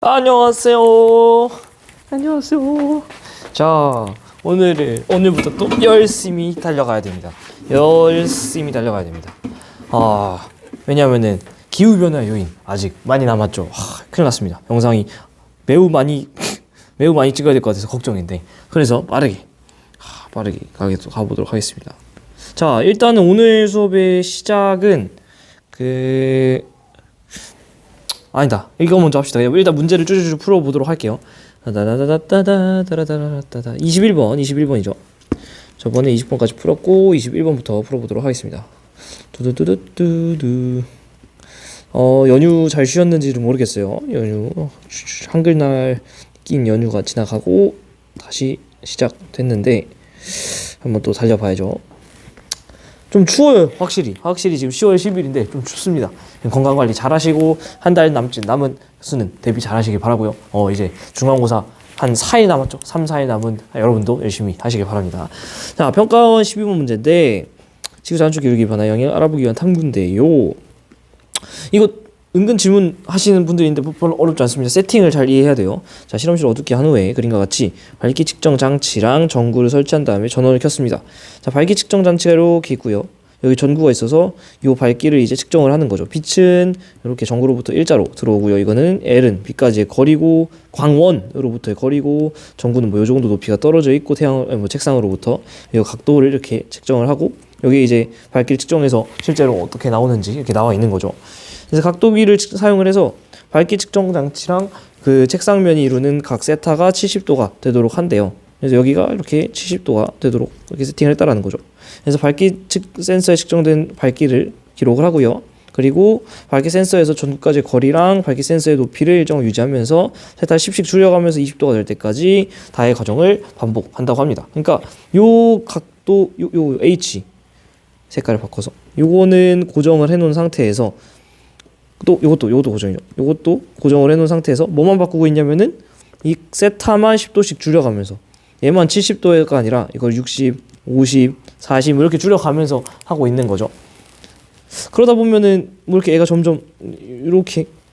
안녕하세요. 안녕하세요. 자, 오늘부터 또 열심히 달려가야 됩니다. 열심히 달려가야 됩니다. 왜냐면은 기후변화 요인 아직 많이 남았죠. 큰일 났습니다. 영상이 매우 많이 찍어야 될 것 같아서 걱정인데, 그래서 빠르게 가보도록 하겠습니다. 자, 일단은 오늘 수업의 시작은 아니다. 이거 먼저 합시다. 일단 문제를 쭈쭈쭈 풀어보도록 할게요. 21번이죠. 저번에 20번까지 풀었고 21번부터 풀어보도록 하겠습니다. 두두두두두두. 연휴 잘 쉬었는지를 모르겠어요. 연휴 한글날 낀 연휴가 지나가고 다시 시작됐는데 한번 또 달려봐야죠. 좀 추워요. 확실히 지금 10월 10일인데 좀 춥습니다. 건강관리 잘 하시고 한 달 남은 수능 대비 잘 하시길 바라고요. 이제 중간고사 한 4일 남았죠. 3, 4일 남은 여러분도 열심히 하시길 바랍니다. 자, 평가원 12번 문제인데, 지구자연축 기울기 변화 영역 알아보기 위한 탐구인데요. 이거 은근 질문 하시는 분들이 있는데 별로 어렵지 않습니다. 세팅을 잘 이해해야 돼요. 자, 실험실을 어둡게 한 후에 그림과 같이 밝기 측정 장치랑 전구를 설치한 다음에 전원을 켰습니다. 자, 밝기 측정 장치가 이렇게 있고요. 여기 전구가 있어서 이 밝기를 이제 측정을 하는 거죠. 빛은 이렇게 전구로부터 일자로 들어오고요. 이거는 L은 빛까지의 거리고, 광원으로부터의 거리고, 전구는 뭐 이 정도 높이가 떨어져 있고, 책상으로부터 이 각도를 이렇게 측정을 하고, 여기 이제 밝기를 측정해서 실제로 어떻게 나오는지 이렇게 나와 있는 거죠. 그래서 각도기를 사용을 해서 밝기 측정 장치랑 그 책상면이 이루는 각 세타가 70도가 되도록 한대요. 그래서 여기가 이렇게 70도가 되도록 이렇게 세팅을 했다라는 거죠. 그래서 밝기 센서에 측정된 밝기를 기록을 하고요. 그리고 밝기 센서에서 전구까지의 거리랑 밝기 센서의 높이를 일정을 유지하면서 세타를 10씩 줄여가면서 20도가 될 때까지 다의 과정을 반복한다고 합니다. 그러니까 요 각도, 요 H 색깔을 바꿔서 요거는 고정을 해놓은 상태에서, 또 요것도 고정이죠. 요것도 고정을 해놓은 상태에서 뭐만 바꾸고 있냐면은 이 세타만 10도씩 줄여가면서, 얘만 70도가 아니라 이걸 60, 50, 40 이렇게 줄여가면서 하고 있는 거죠. 그러다 보면은 뭐 이렇게 애가 점점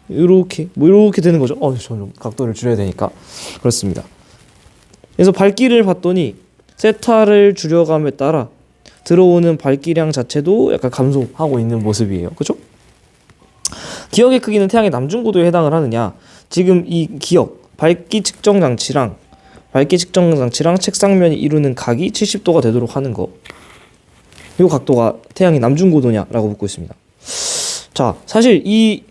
이렇게 되는 거죠. 점점 각도를 줄여야 되니까. 그렇습니다. 그래서 밝기를 봤더니 세타를 줄여감에 따라 들어오는 밝기량 자체도 약간 감소하고 있는 모습이에요. 그죠? 기역의 크기는 태양의 남중고도에 해당을 하느냐? 지금 이 기역, 밝기 측정 장치랑 책상면이 이루는 각이 70도가 되도록 하는 거, 이 각도가 태양의 남중고도냐라고 묻고 있습니다. 자, 사실 이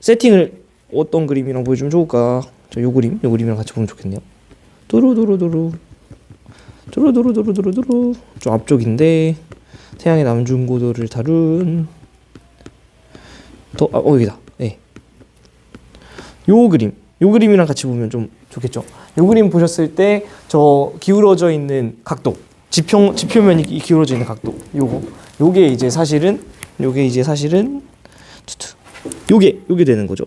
세팅을 어떤 그림이랑 보여주면 좋을까? 요 그림이랑 같이 보면 좋겠네요. 두루두루두루 좀 앞쪽인데 태양의 남중고도를 다룬 여기다. 네. 요 그림이랑 같이 보면 좀 좋겠죠. 요 그림 보셨을 때 저 기울어져 있는 각도, 지표면이 기울어져 있는 각도, 요게 이제 사실은 요게 되는 거죠.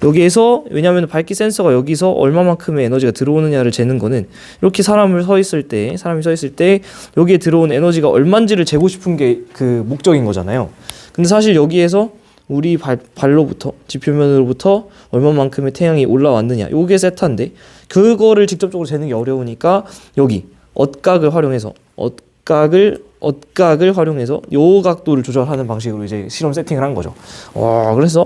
여기에서, 왜냐하면 밝기 센서가 여기서 얼마만큼의 에너지가 들어오느냐를 재는 거는 이렇게 사람이 서 있을 때 여기에 들어온 에너지가 얼마인지를 재고 싶은 게 그 목적인 거잖아요. 근데 사실 여기에서 우리 발로부터, 지표면으로부터 얼마만큼의 태양이 올라왔느냐, 요게 세타인데 그거를 직접적으로 재는 게 어려우니까 여기 엇각을 활용해서 요 각도를 조절하는 방식으로 이제 실험 세팅을 한 거죠. 그래서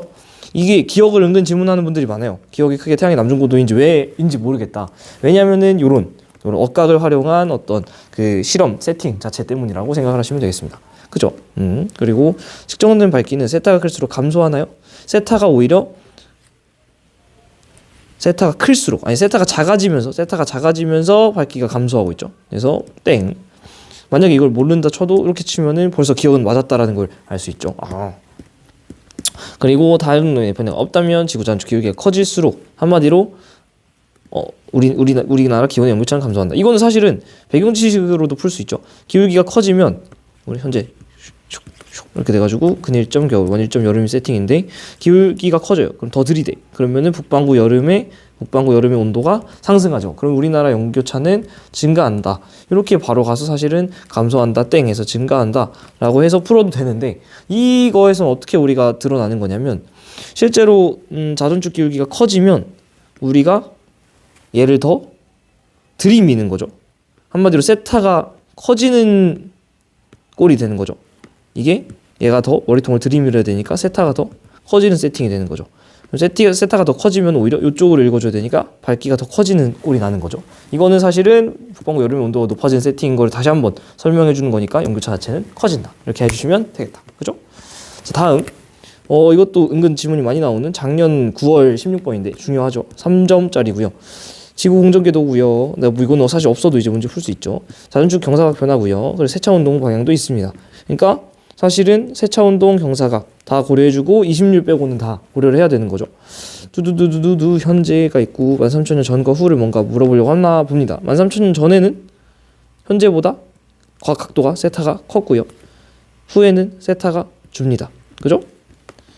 이게 기억을 은근 질문하는 분들이 많아요. 기억이 크게 태양의 남중고도인지 왜인지 모르겠다. 왜냐면은 요런 엇각을 활용한 어떤 그 실험 세팅 자체 때문이라고 생각을 하시면 되겠습니다. 그죠? 그리고 측정된 밝기는 세타가 클수록 감소하나요? 세타가 작아지면서 밝기가 감소하고 있죠. 그래서 땡. 만약에 이걸 모른다 쳐도 이렇게 치면은 벌써 기억은 맞았다라는 걸 알 수 있죠. 그리고 다른 변화가 없다면 지구자연축 기울기가 커질수록, 한마디로 우리나라 기온의 영향차는 감소한다. 이거는 사실은 배경 지식으로도 풀 수 있죠. 기울기가 커지면, 우리 현재 이렇게 돼가지고 근일점 겨울, 원일점 여름이 세팅인데 기울기가 커져요. 그럼 더 들이대. 그러면은 북반구 여름의 온도가 상승하죠. 그럼 우리나라 연교차는 증가한다. 이렇게 바로 가서 사실은 감소한다 땡해서 증가한다 라고 해서 풀어도 되는데, 이거에서 어떻게 우리가 드러나는 거냐면 실제로 자전축 기울기가 커지면 우리가 얘를 더 들이미는 거죠. 한마디로 세타가 커지는 꼴이 되는 거죠. 이게 얘가 더 머리통을 들이밀어야 되니까 세타가 더 커지는 세팅이 되는 거죠. 세타가 더 커지면 오히려 이쪽으로 읽어줘야 되니까 밝기가 더 커지는 꼴이 나는 거죠. 이거는 사실은 북반구 여름의 온도가 높아지는 세팅인 걸 다시 한번 설명해 주는 거니까 연교차 자체는 커진다. 이렇게 해주시면 되겠다. 그죠? 자, 다음 이것도 은근 지문이 많이 나오는 작년 9월 16번인데 중요하죠. 3점짜리고요. 지구 공전궤도고요. 뭐 이거는 사실 없어도 이제 문제 풀 수 있죠. 자전축 경사각 변화고요. 그리고 세차 운동 방향도 있습니다. 그러니까 사실은 세차 운동 경사각 다 고려해주고 20률 빼고는 다 고려를 해야 되는 거죠. 두두두두두 현재가 있고 13,000년 전과 후를 뭔가 물어보려고 하나 봅니다. 13,000년 전에는 현재보다 각도가 세타가 컸고요. 후에는 세타가 줍니다. 그죠?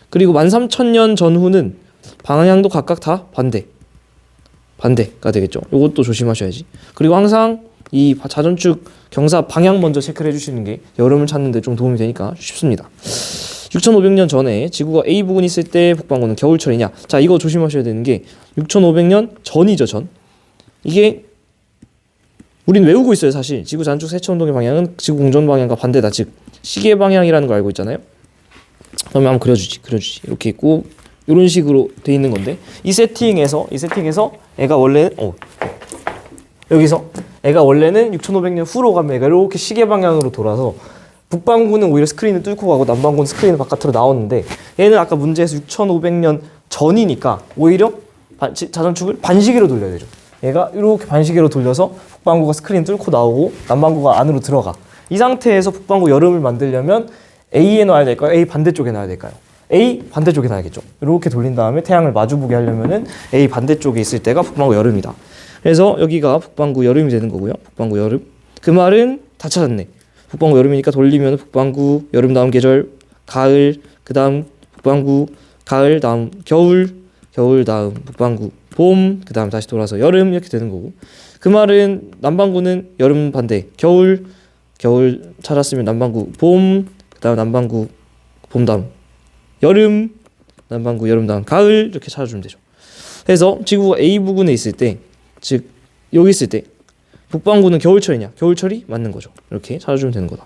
그리고 13,000년 전후는 방향도 각각 다 반대가 되겠죠. 이것도 조심하셔야지. 그리고 항상 이 자전축 경사 방향 먼저 체크를 해주시는 게 여름을 찾는 데 좀 도움이 되니까 쉽습니다. 6,500년 전에 지구가 A 부근이 있을 때 북반구는 겨울철이냐? 자, 이거 조심하셔야 되는 게 6,500년 전이죠. 전. 이게 우린 외우고 있어요. 사실 지구 자전축 세차 운동의 방향은 지구 공전 방향과 반대다. 즉 시계 방향이라는 걸 알고 있잖아요. 그러면 한번 그려주지. 이렇게 있고 이런 식으로 돼 있는 건데, 이 세팅에서 애가 원래 애가 원래는 6,500년 후로 가면 애가 이렇게 시계 방향으로 돌아서 북반구는 오히려 스크린을 뚫고 가고 남반구는 스크린을 바깥으로 나오는데, 얘는 아까 문제에서 6,500년 전이니까 오히려 자전축을 반시계로 돌려야 되죠. 얘가 이렇게 반시계로 돌려서 북반구가 스크린 뚫고 나오고 남반구가 안으로 들어가. 이 상태에서 북반구 여름을 만들려면 A에 놔야 될까요? A 반대쪽에 놔야 될까요? A 반대쪽에 놔야겠죠. 이렇게 돌린 다음에 태양을 마주보게 하려면은 A 반대쪽에 있을 때가 북반구 여름이다. 그래서 여기가 북반구 여름이 되는 거고요. 북반구 여름. 그 말은 다 찾았네. 북반구 여름이니까 돌리면 북반구 여름 다음 계절 가을, 그 다음 북반구 가을 다음 겨울 다음 북반구 봄, 그 다음 다시 돌아서 여름 이렇게 되는 거고, 그 말은 남반구는 여름 반대 겨울 찾았으면 남반구 봄, 그 다음 남반구 봄 다음 여름, 남반구 여름 다음 가을 이렇게 찾아주면 되죠. 그래서 지구가 A 부근에 있을 때, 즉 여기 있을 때 북반구는 겨울철이냐? 겨울철이 맞는 거죠. 이렇게 찾아주면 되는 거다.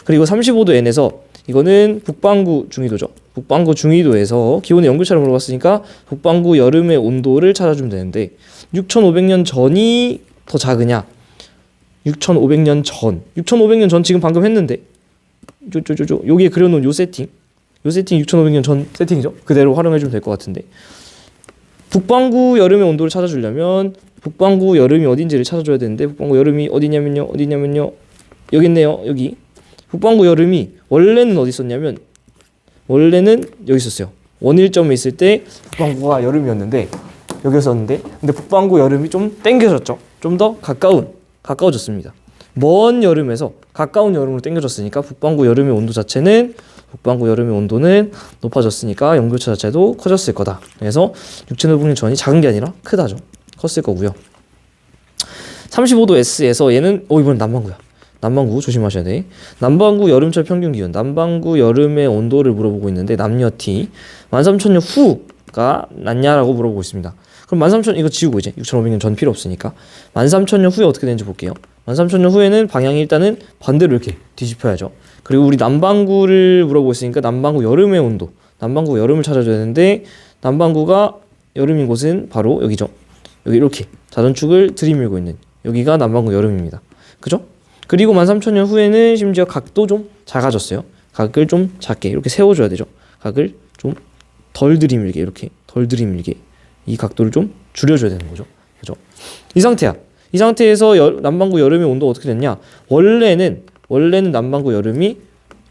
그리고 35도 N에서 이거는 북반구 중위도죠. 북반구 중위도에서 기온의 연교차를 물어봤으니까 북반구 여름의 온도를 찾아주면 되는데, 6,500년 전이 더 작으냐? 6,500년 전 지금 방금 했는데 여기에 그려놓은 요 세팅 6,500년 전 세팅이죠. 그대로 활용해주면 될 것 같은데, 북반구 여름의 온도를 찾아주려면 북반구 여름이 어딘지를 찾아줘야 되는데, 북반구 여름이 어디냐면요 여기 있네요. 여기 북반구 여름이 원래는 어디 있었냐면 원래는 여기 있었어요. 원일점에 있을 때 북반구가 여름이었는데 여기였었는데, 근데 북반구 여름이 좀 땡겨졌죠. 좀 더 가까워졌습니다. 먼 여름에서 가까운 여름으로 땡겨졌으니까 북반구 여름의 온도는 높아졌으니까 연교차 자체도 커졌을 거다. 그래서 6,500년 전이 작은 게 아니라 크다죠. 컸을 거고요. 35도 S에서 얘는 이번엔 남반구야. 남반구 조심하셔야 돼. 남반구 여름철 평균 기온, 남반구 여름의 온도를 물어보고 있는데 남녀 T 13,000년 후가 낫냐라고 물어보고 있습니다. 그럼 13,000 이거 지우고 이제 6,500년 전 필요 없으니까 13,000년 후에 어떻게 되는지 볼게요. 13,000년 후에는 방향이 일단은 반대로 이렇게 뒤집혀야죠. 그리고 우리 남반구를 물어보고 있으니까 남반구 여름의 온도, 남반구 여름을 찾아줘야 되는데, 남반구가 여름인 곳은 바로 여기죠. 여기 이렇게 자전축을 들이밀고 있는 여기가 남반구 여름입니다. 그죠? 그리고 13,000년 후에는 심지어 각도 좀 작아졌어요. 각을 좀 작게 이렇게 세워줘야 되죠. 각을 좀 덜 들이밀게, 이렇게 덜 들이밀게 이 각도를 좀 줄여줘야 되는 거죠. 그죠? 이 상태야. 이 상태에서 남반구 여름의 온도가 어떻게 됐냐? 원래는 남반구 여름이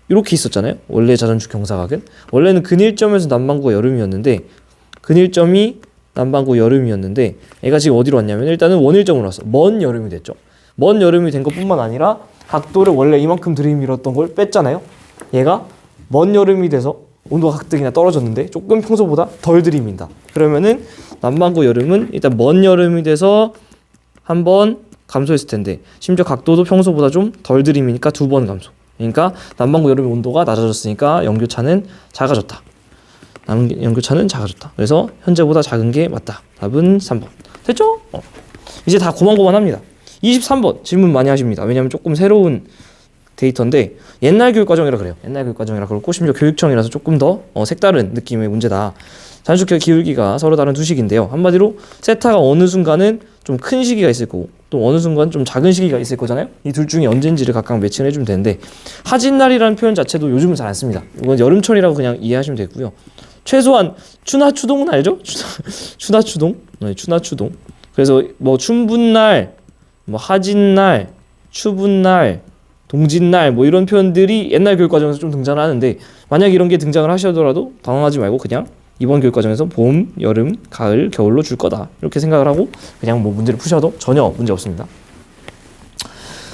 이렇게 있었잖아요. 원래 자전축 경사각은 원래는 근일점에서 남반구가 여름이었는데, 애가 지금 어디로 왔냐면 일단은 원일점으로 왔어. 먼 여름이 됐죠. 먼 여름이 된 것뿐만 아니라 각도를 원래 이만큼 들이밀었던 걸 뺐잖아요. 얘가 먼 여름이 돼서 온도가 가뜩이나 떨어졌는데 조금 평소보다 덜 들이민다. 그러면은 남반구 여름은 일단 먼 여름이 돼서 한 번 감소했을 텐데 심지어 각도도 평소보다 좀 덜 들이미니까 2번 감소. 그러니까 남반구 여름의 온도가 낮아졌으니까 연교차는 작아졌다. 연교차는 작아졌다. 그래서 현재보다 작은 게 맞다. 답은 3번. 됐죠? 이제 다 고만고만합니다. 23번 질문 많이 하십니다. 왜냐하면 조금 새로운 데이터인데 옛날 교육과정이라 그래요. 옛날 교육과정이라 그렇고 심지어 교육청이라서 조금 더 색다른 느낌의 문제다. 자연축 기울기가 서로 다른 두 식인데요. 한마디로 세타가 어느 순간은 좀 큰 시기가 있을 거고 또 어느 순간 좀 작은 시기가 있을 거잖아요. 이 둘 중에 언젠지를 각각 매칭을 해주면 되는데 하진날이라는 표현 자체도 요즘은 잘 안 씁니다. 이건 여름철이라고 그냥 이해하시면 되고요. 최소한 추나추동은 알죠? 추나추동? 네, 추나추동. 그래서 뭐 춘분날, 뭐 하진날, 추분날, 동짓날 뭐 이런 표현들이 옛날 교육과정에서 좀 등장을 하는데 만약 이런 게 등장을 하시더라도 당황하지 말고 그냥 이번 교육과정에서 봄, 여름, 가을, 겨울로 줄 거다 이렇게 생각을 하고 그냥 뭐 문제를 푸셔도 전혀 문제 없습니다.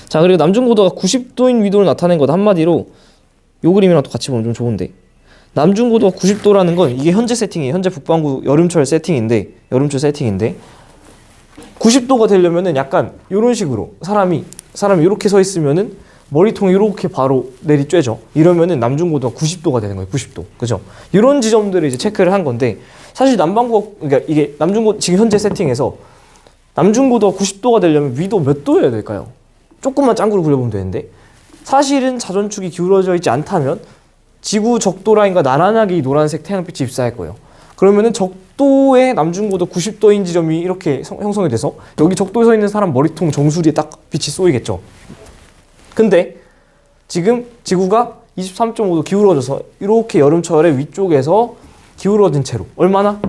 자, 그리고 남중고도가 90도인 위도를 나타낸 것 한마디로 요 그림이랑 또 같이 보면 좀 좋은데 남중고도가 90도라는 건 이게 현재 세팅이에요. 현재 북반구 여름철 세팅인데 90도가 되려면은 약간 이런 식으로 사람이 이렇게 서 있으면은 머리통이 이렇게 바로 내리쬐죠. 이러면은 남중고도가 90도가 되는 거예요. 90도. 그죠? 이런 지점들을 이제 체크를 한 건데 사실 남반구 그러니까 이게 남중고 지금 현재 세팅에서 남중고도가 90도가 되려면 위도 몇 도여야 될까요? 조금만 짱구를 그려보면 되는데 사실은 자전축이 기울어져 있지 않다면 지구 적도 라인과 나란하게 이 노란색 태양빛이 입사할 거예요. 그러면은 적도에 남중고도 90도인 지점이 이렇게 형성이 돼서 여기 적도에 서 있는 사람 머리통 정수리에 딱 빛이 쏘이겠죠. 근데 지금 지구가 23.5도 기울어져서 이렇게 여름철에 위쪽에서 기울어진 채로 얼마나?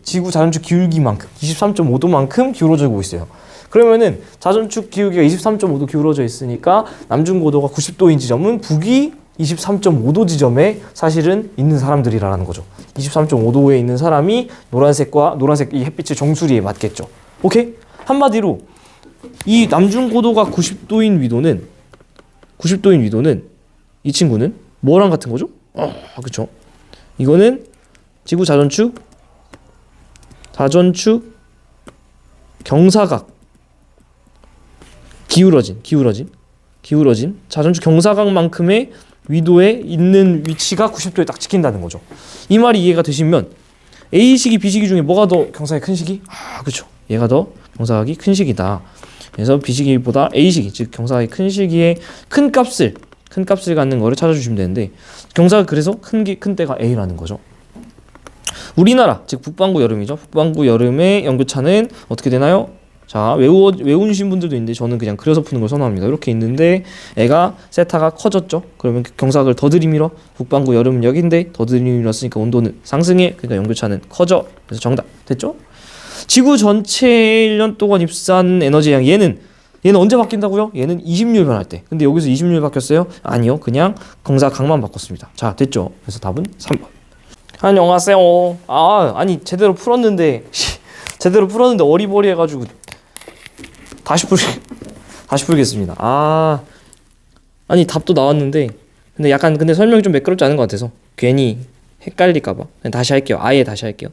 지구 자전축 기울기만큼 23.5도만큼 기울어지고 있어요. 그러면은 자전축 기울기가 23.5도 기울어져 있으니까 남중고도가 90도인 지점은 북위 23.5도 지점에 사실은 있는 사람들이라는 거죠. 23.5도에 있는 사람이 노란색 이 햇빛의 정수리에 맞겠죠. 오케이? 한마디로 이 남중고도가 90도인 위도는 이 친구는 뭐랑 같은 거죠? 그쵸. 이거는 지구 자전축 경사각 기울어진 자전축 경사각만큼의 위도에 있는 위치가 90도에 딱 찍힌다는 거죠. 이 말이 이해가 되시면 A식이 B식이 중에 뭐가 더 경사각이 큰 식이? 그쵸. 얘가 더 경사각이 큰 식이다. 그래서 B식이보다 A식이 즉 경사각이 큰 시기에 큰 값을 갖는 거를 찾아주시면 되는데 경사각 그래서 큰 때가 A라는 거죠. 우리나라 즉 북반구 여름이죠. 북반구 여름의 연교차는 어떻게 되나요? 자, 외우신 분들도 있는데 저는 그냥 그려서 푸는 걸 선호합니다. 이렇게 있는데 애가 세타가 커졌죠. 그러면 경사각을 더 들이밀어. 북반구 여름은 여기인데 더 들이밀었으니까 온도는 상승해. 그러니까 연교차는 커져. 그래서 정답 됐죠? 지구 전체 1년 동안 입산 에너지량 얘는 언제 바뀐다고요? 얘는 20률 변할 때. 근데 여기서 20률 바뀌었어요? 아니요. 그냥 경사각만 바꿨습니다. 자, 됐죠? 그래서 답은 3번. 안녕하세요. 아니 제대로 풀었는데 어리버리해가지고 다시 풀겠습니다. 아니 답도 나왔는데 근데 설명이 좀 매끄럽지 않은 것 같아서 괜히 헷갈릴까봐 다시 할게요. 아예 다시 할게요.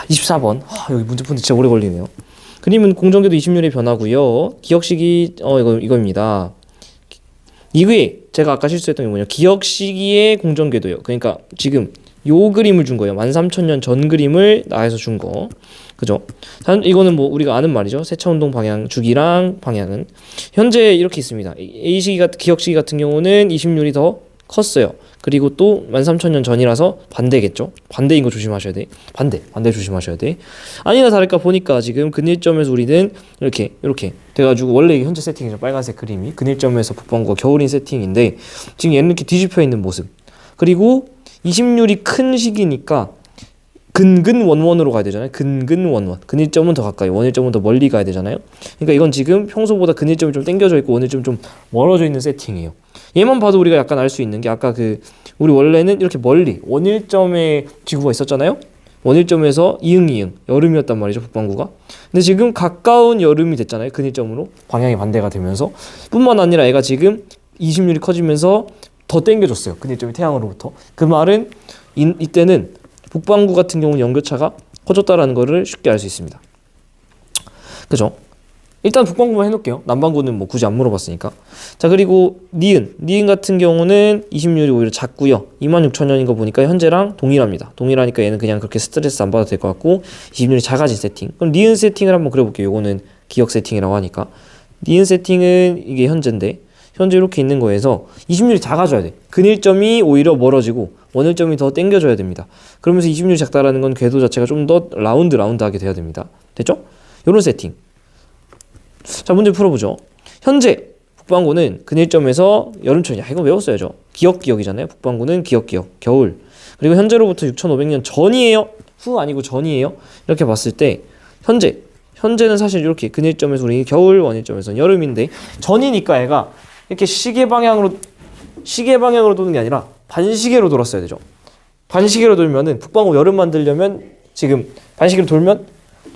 24번. 여기 문제 푸는데 진짜 오래 걸리네요. 그림은 공전궤도 20률의 변화고요. 기억시기 이거입니다. 이게 제가 아까 실수했던 게 뭐냐, 기억시기의 공전궤도요. 그러니까 지금 요 그림을 준 거예요. 13,000년 전 그림을 나에서 준 거. 그죠? 이거는 뭐 우리가 아는 말이죠. 세차운동 방향 주기랑 방향은 현재 이렇게 있습니다. 기억시기 같은 경우는 20률이 더 컸어요. 그리고 또 13,000년 전이라서 반대겠죠. 반대인 거 조심하셔야 돼. 반대 조심하셔야 돼. 아니나 다를까 보니까 지금 근일점에서 우리는 이렇게 돼가지고 원래 현재 세팅이죠. 빨간색 그림이 근일점에서 북반구가 겨울인 세팅인데 지금 얘는 이렇게 뒤집혀 있는 모습. 그리고 20률이 큰 시기니까 근근원원으로 가야 되잖아요. 근근원원. 근일점은 더 가까이, 원일점은 더 멀리 가야 되잖아요. 그러니까 이건 지금 평소보다 근일점이 좀 당겨져 있고 원일점이 좀 멀어져 있는 세팅이에요. 얘만 봐도 우리가 약간 알 수 있는 게 아까 우리 원래는 이렇게 멀리 원일점에 지구가 있었잖아요. 원일점에서 이응 여름이었단 말이죠, 북반구가. 근데 지금 가까운 여름이 됐잖아요. 근일점으로 방향이 반대가 되면서 뿐만 아니라 애가 지금 20률이 커지면서 더 당겨줬어요. 근일점이 태양으로부터. 그 말은 이때는 북반구 같은 경우는 연교차가 커졌다라는 거를 쉽게 알 수 있습니다. 그죠? 일단 북반구만 해놓을게요. 남반구는 뭐 굳이 안 물어봤으니까. 자, 그리고 니은 같은 경우는 20률이 오히려 작고요. 26,000년인 거 보니까 현재랑 동일합니다. 동일하니까 얘는 그냥 그렇게 스트레스 안 받아도 될 것 같고 20률이 작아진 세팅. 그럼 니은 세팅을 한번 그려볼게요. 요거는 기억 세팅이라고 하니까. 니은 세팅은 이게 현재인데 현재 이렇게 있는 거에서 20률이 작아져야 돼. 근일점이 오히려 멀어지고 원일점이 더 당겨줘야 됩니다. 그러면서 20률이 작다라는 건 궤도 자체가 좀 더 라운드하게 돼야 됩니다. 됐죠? 요런 세팅. 자, 문제 풀어보죠. 현재 북반구는 근일점에서 여름철이야. 이거 외웠어야죠. 기억이잖아요. 북반구는 기억, 겨울. 그리고 현재로부터 6,500년 전이에요. 후 아니고 전이에요. 이렇게 봤을 때 현재는 사실 이렇게 근일점에서 우리 겨울, 원일점에서는 여름인데 전이니까 얘가 이렇게 시계 방향으로 도는 게 아니라 반시계로 돌았어야 되죠. 반시계로 돌면은 북반구 여름 만들려면 지금 반시계로 돌면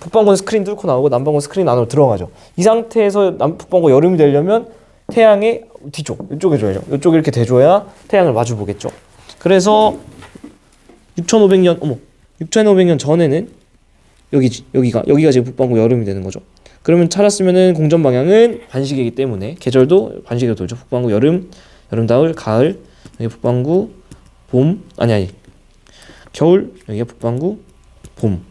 북반구는 스크린 뚫고 나오고 남반구는 스크린 안으로 들어가죠. 이 상태에서 북반구 여름이 되려면 태양의 뒤쪽, 이쪽에 줘야죠. 이쪽에 이렇게 대줘야 태양을 마주 보겠죠. 그래서 6,500년 전에는 여기가 지금 북반구 여름이 되는 거죠. 그러면 찾았으면은 공전 방향은 반시계이기 때문에 계절도 반시계로 돌죠. 북반구 여름, 가을, 여기 북반구 봄, 겨울, 여기가 북반구 봄.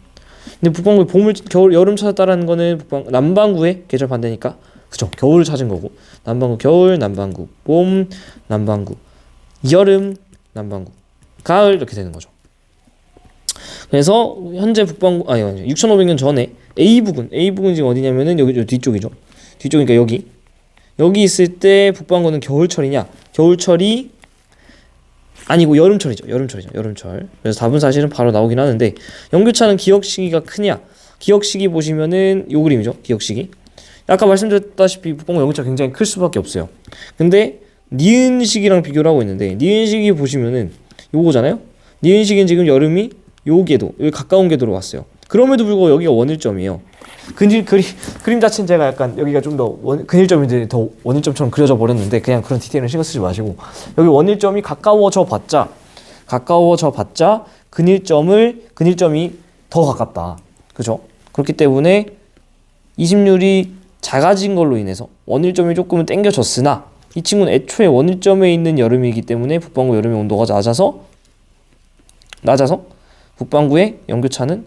근데 북반구에 봄을 겨울 여름 찾았다라는 거는 남반구의 계절 반대니까 그쵸, 겨울을 찾은 거고 남반구 겨울, 남반구 봄, 남반구 여름, 남반구 가을 이렇게 되는 거죠. 그래서 현재 북반구 6,500년 전에 A부근 지금 어디냐면은 여기 뒤쪽이죠. 뒤쪽이니까 여기 있을 때 북반구는 겨울철이냐? 겨울철이 아니고 여름철이죠. 여름철. 그래서 답은 사실은 바로 나오긴 하는데 연교차는 기억 시기가 크냐? 기억 시기 보시면은 요 그림이죠. 기억 시기. 아까 말씀드렸다시피 북반구 연교차 굉장히 클 수밖에 없어요. 근데 니은 시기랑 비교를 하고 있는데 니은 시기 보시면은 요거잖아요. 니은 시기는 지금 여름이 여기 가까운 궤도로 왔어요. 그럼에도 불구하고 여기가 원일점이에요. 그림 자체는 제가 약간 여기가 좀 더 근일점인데 더 원일점처럼 그려져 버렸는데 그냥 그런 디테일은 신경 쓰지 마시고 여기 원일점이 가까워져 봤자 근일점이 더 가깝다. 그죠? 그렇기 때문에 20률이 작아진 걸로 인해서 원일점이 조금은 당겨졌으나 이 친구는 애초에 원일점에 있는 여름이기 때문에 북반구 여름의 온도가 낮아서 북반구의 연교차는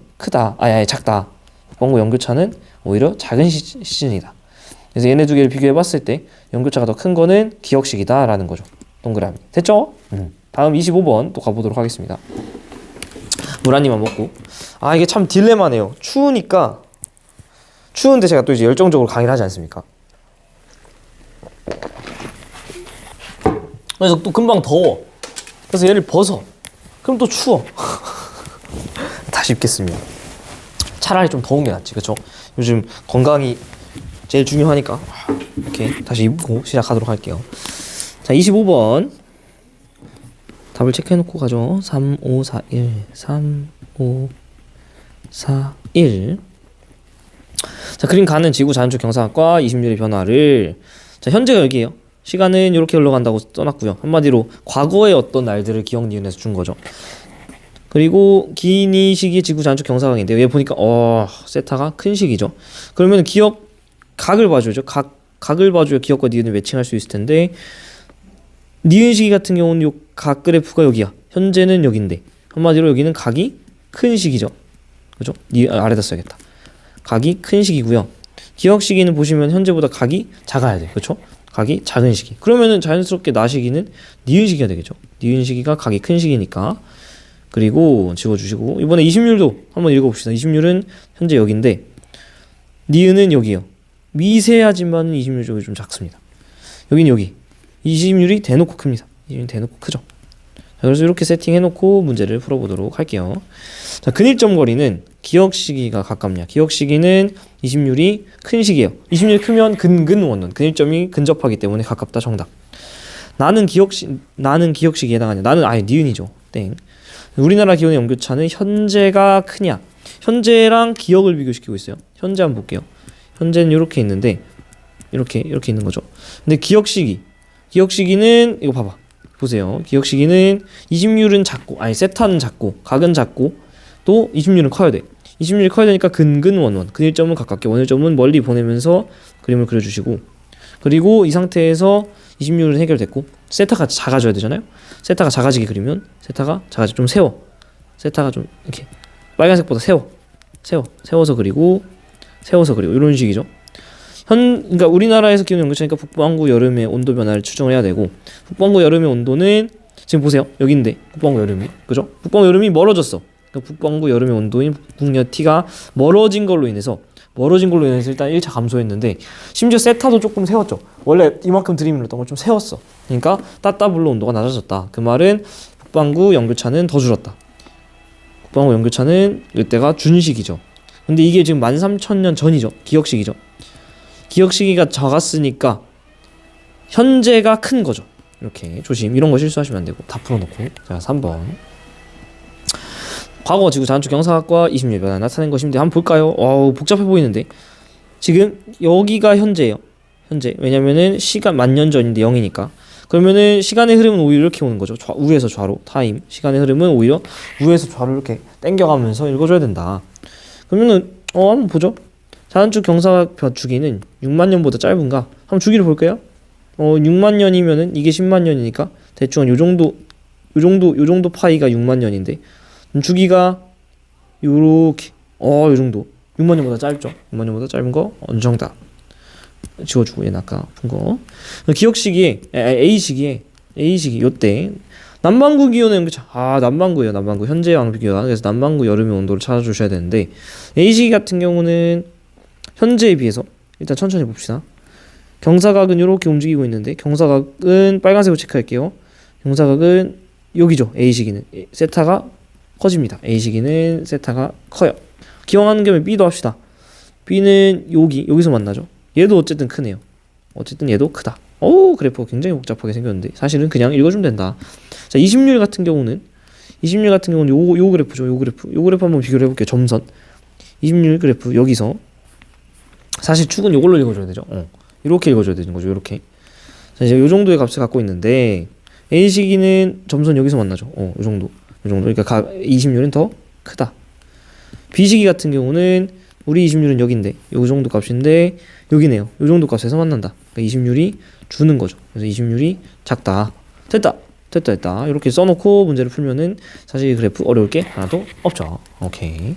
작다. 북반구 연교차는 오히려 작은 시즌이다. 그래서 얘네 두 개를 비교해 봤을 때 연교차가 더 큰 거는 기억식이다 라는 거죠. 동그라미. 됐죠? 다음 25번 또 가보도록 하겠습니다. 물 한 입만 먹고. 이게 참 딜레마네요. 추운데 제가 또 이제 열정적으로 강의를 하지 않습니까? 그래서 또 금방 더워. 그래서 얘를 벗어. 그럼 또 추워. 다시 입겠습니다. 차라리 좀 더운 게 낫지, 그쵸? 요즘 건강이 제일 중요하니까 이렇게 다시 입고 시작하도록 할게요. 자, 25번 답을 체크해놓고 가죠. 3, 5, 4, 1 3, 5, 4, 1 자, 그림 가는 지구 자연축 경사학과 20률의 변화를 자, 현재가 여기에요. 시간은 이렇게 흘러간다고 써놨고요. 한마디로 과거의 어떤 날들을 기억 니은에서 준 거죠. 그리고 긴 이 시기 지구 자연축 경사각인데 얘 보니까 세타가 큰 식이죠. 그러면 각을 봐줘야죠. 각을 봐줘야 기억과 니은을 매칭할 수 있을 텐데 니은 시기 같은 경우는 요 각 그래프가 여기야. 현재는 여기인데 한마디로 여기는 각이 큰 식이죠. 그죠? 아래다 써야겠다. 각이 큰 식이고요. 기억 시기는 보시면 현재보다 각이 작아야 돼. 그렇죠? 각이 작은 시기. 그러면은 자연스럽게 나 시기는 니은 시기가 되겠죠. 니은 시기가 각이 큰 시기니까. 그리고 지워주시고 이번에 20률도 한번 읽어봅시다. 20률은 현재 여기인데 니은은 여기요. 미세하지만 20률 쪽이 좀 작습니다. 여기는 여기. 20률이 대놓고 큽니다. 20률이 대놓고 크죠. 자, 그래서 이렇게 세팅해놓고 문제를 풀어보도록 할게요. 자, 근일점 거리는 기억 시기가 가깝냐? 기억 시기는 20률이 큰 시기예요. 20률이 크면 근원론 근일점이 근접하기 때문에 가깝다. 정답. 나는 기억 시기에 해당하냐? 나는 아예 니은이죠. 땡. 우리나라 기온의 연교차는 현재가 크냐? 현재랑 기억을 비교시키고 있어요. 현재 한번 볼게요. 현재는 이렇게 있는데 이렇게 있는 거죠. 근데 기억 시기는 이거 봐봐. 보세요. 기억 시기는 20률은 작고, 아니 세타는 작고, 각은 작고, 또 20률은 커야 돼. 20률이 커야 되니까 근근 원원, 근일점은 가깝게, 원일점은 멀리 보내면서 그림을 그려주시고, 그리고 이 상태에서 20률은 해결됐고, 세타가 작아져야 되잖아요. 세타가 작아지게 그리면 세타가 작아져 좀 세워. 세타가 좀 이렇게 빨간색보다 세워서 그리고 이런 식이죠. 그러니까 우리나라에서 기온 연결차니까 북반구 여름의 온도 변화를 추정을 해야 되고, 북반구 여름의 온도는 지금 보세요. 여기인데 북반구 여름이, 그죠? 북반구 여름이 멀어졌어. 그러니까 북반구 여름의 온도인 북녘티가 멀어진 걸로 인해서 일단 1차 감소했는데, 심지어 세타도 조금 세웠죠. 원래 이만큼 들이밀었던 걸 좀 세웠어. 그러니까 따따블로 온도가 낮아졌다. 그 말은 북반구 연결차는 더 줄었다. 북반구 연결차는 이때가 준시기죠. 근데 이게 지금 13,000년 전이죠. 기억시기죠. 기억시기가 작았으니까 현재가 큰 거죠. 이렇게 조심. 이런 거 실수하시면 안 되고 다 풀어놓고. 자, 3번. 과거 지구 자연축 경사각과 20년 변화 나타낸 것인데 한번 볼까요? 복잡해 보이는데, 지금 여기가 현재예요. 현재. 왜냐면은 시간 10,000년 전인데 0이니까. 그러면은 시간의 흐름은 오히려 이렇게 오는 거죠. 우에서 좌로 타임. 시간의 흐름은 오히려 우에서 좌로 이렇게 당겨가면서 읽어줘야 된다. 그러면은 한번 보죠. 자연축 경사각 주기는 6만 년보다 짧은가? 한번 주기를 볼게요. 6만 년이면은 이게 10만 년이니까 대충 요 정도 파이가 6만 년인데, 주기가 요렇게 요 정도 6만 년보다 짧죠. 6만 년보다 짧은 거 정답 지워주고, 얘는 아까 푼 거. 기억 시기에 A 시기 요때 남반구 기온의 연결차, 남반구예요. 남반구 현재 왕비 기온. 그래서 남반구 여름의 온도를 찾아주셔야 되는데, A 시기 같은 경우는 현재에 비해서 일단 천천히 봅시다. 경사각은 이렇게 움직이고 있는데, 경사각은 빨간색으로 체크할게요. 경사각은 여기죠. A 시기는 세타가 커집니다. A 시기는 세타가 커요. 기왕하는 겸에 B도 합시다. B는 여기서 만나죠. 얘도 어쨌든 크네요. 어쨌든 얘도 크다. 그래프가 굉장히 복잡하게 생겼는데 사실은 그냥 읽어주면 된다. 자, 20률 같은 경우는 요 그래프죠. 요 그래프 한번 비교를 해볼게요. 점선 20률 그래프. 여기서 사실 축은 요걸로 읽어줘야 되죠. 이렇게 읽어줘야 되는 거죠. 이렇게. 자, 이제 요 정도의 값을 갖고 있는데, A 시기는 점선 여기서 만나죠. 요 정도. 그러니까 20률은 더 크다. B 시기 같은 경우는 우리 20률은 여기인데 요 정도 값인데 여기네요. 요 정도 값에서 만난다. 그러니까 20률이 주는 거죠. 그래서 20률이 작다. 됐다. 이렇게 써놓고 문제를 풀면은 사실 그래프 어려울 게 하나도 없죠. 오케이.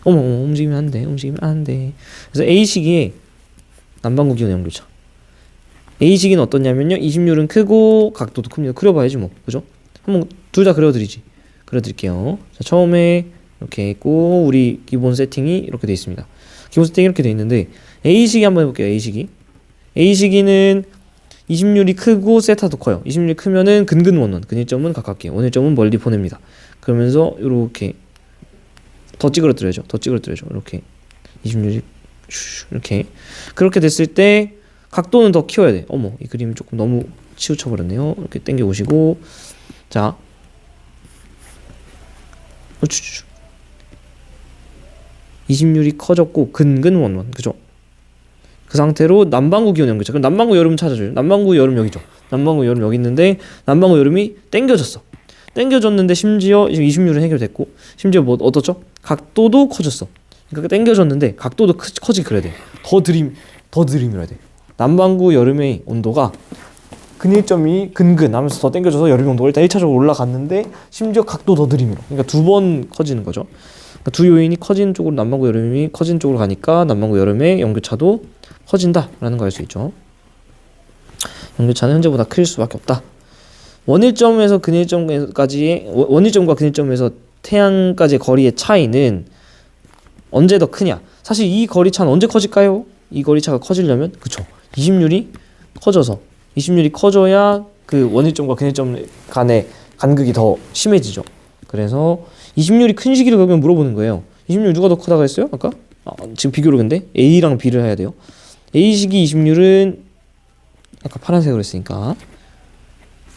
움직이면 안 돼. 그래서 A 시기에 남반구 기온 연결차. A 시기는 어떻냐면요, 20률은 크고 각도도 큽니다. 그려봐야지 뭐, 그죠? 한번 둘 다 그려드릴게요. 자, 처음에 이렇게 있고 우리 기본 세팅이 이렇게 돼 있습니다. 기본 세팅이 이렇게 돼 있는데, A 시기 한번 해볼게요. A 시기는 20률이 크고 세타도 커요. 20률이 크면은 근근원원, 근일점은 가깝게, 원일점은 멀리 보냅니다. 그러면서 이렇게 더 찌그러뜨려야죠. 이렇게 20률이 이렇게. 그렇게 됐을 때 각도는 더 키워야 돼. 이 그림이 조금 너무 치우쳐버렸네요. 이렇게 당겨 오시고, 자, 20률이 커졌고 근근원원, 그죠? 그 상태로 남반구 기온 연결차. 그럼 남반구 여름 찾아줘요. 남반구 여름 여기죠. 남반구 여름 여기 있는데, 남반구 여름이 당겨졌는데 심지어 20률은 해결됐고, 심지어 뭐 어떻죠? 각도도 커졌어. 그러니까 당겨졌는데 각도도 커지게 그려야 돼. 더 들이밀어야 돼. 남반구 여름의 온도가 근일점이 근근하면서 더 당겨져서 여름 온도가 일단 1차적으로 올라갔는데, 심지어 각도 더 들이밀어. 그러니까 2번 커지는 거죠. 그러니까 두 요인이 커지는 쪽으로, 남반구 여름이 커지는 쪽으로 가니까 남반구 여름의 연결차도 커진다라는 걸 알 수 있죠. 연결차는 현재보다 클 수밖에 없다. 원일점과 근일점에서 태양까지의 거리의 차이는 언제 더 크냐? 사실 이 거리 차는 언제 커질까요? 이 거리 차가 커지려면, 그쵸, 20률이 커져야 그 원일점과 근일점 간의 간극이 더 심해지죠. 그래서 20률이 큰 시기를 그러면 물어보는 거예요. 20률 누가 더 크다고 했어요? 아까? 지금 비교로 근데 A랑 B를 해야 돼요. A 시기 20률은 아까 파란색으로 했으니까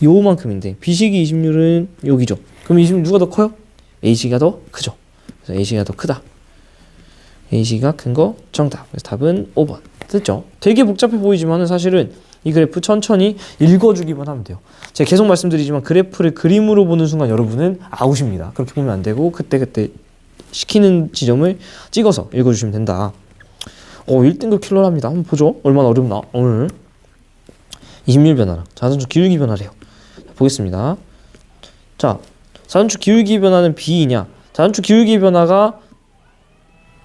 요만큼인데, B 시기 20률은 여기죠. 그럼 20률 누가 더 커요? A 시기가 더 크죠. 그래서 A 시기가 더 크다. A 시기가 큰 거 정답. 그래서 답은 5번. 됐죠? 되게 복잡해 보이지만은 사실은 이 그래프 천천히 읽어주기만 하면 돼요. 제가 계속 말씀드리지만 그래프를 그림으로 보는 순간 여러분은 아웃입니다. 그렇게 보면 안 되고 그때그때 시키는 지점을 찍어서 읽어주시면 된다. 1등급 킬러랍니다. 한번 보죠. 얼마나 어렵나 오늘. 20률 변화랑 자전축 기울기 변화래요. 보겠습니다. 자, 자전축 기울기 변화는 B이냐? 자전축 기울기 변화가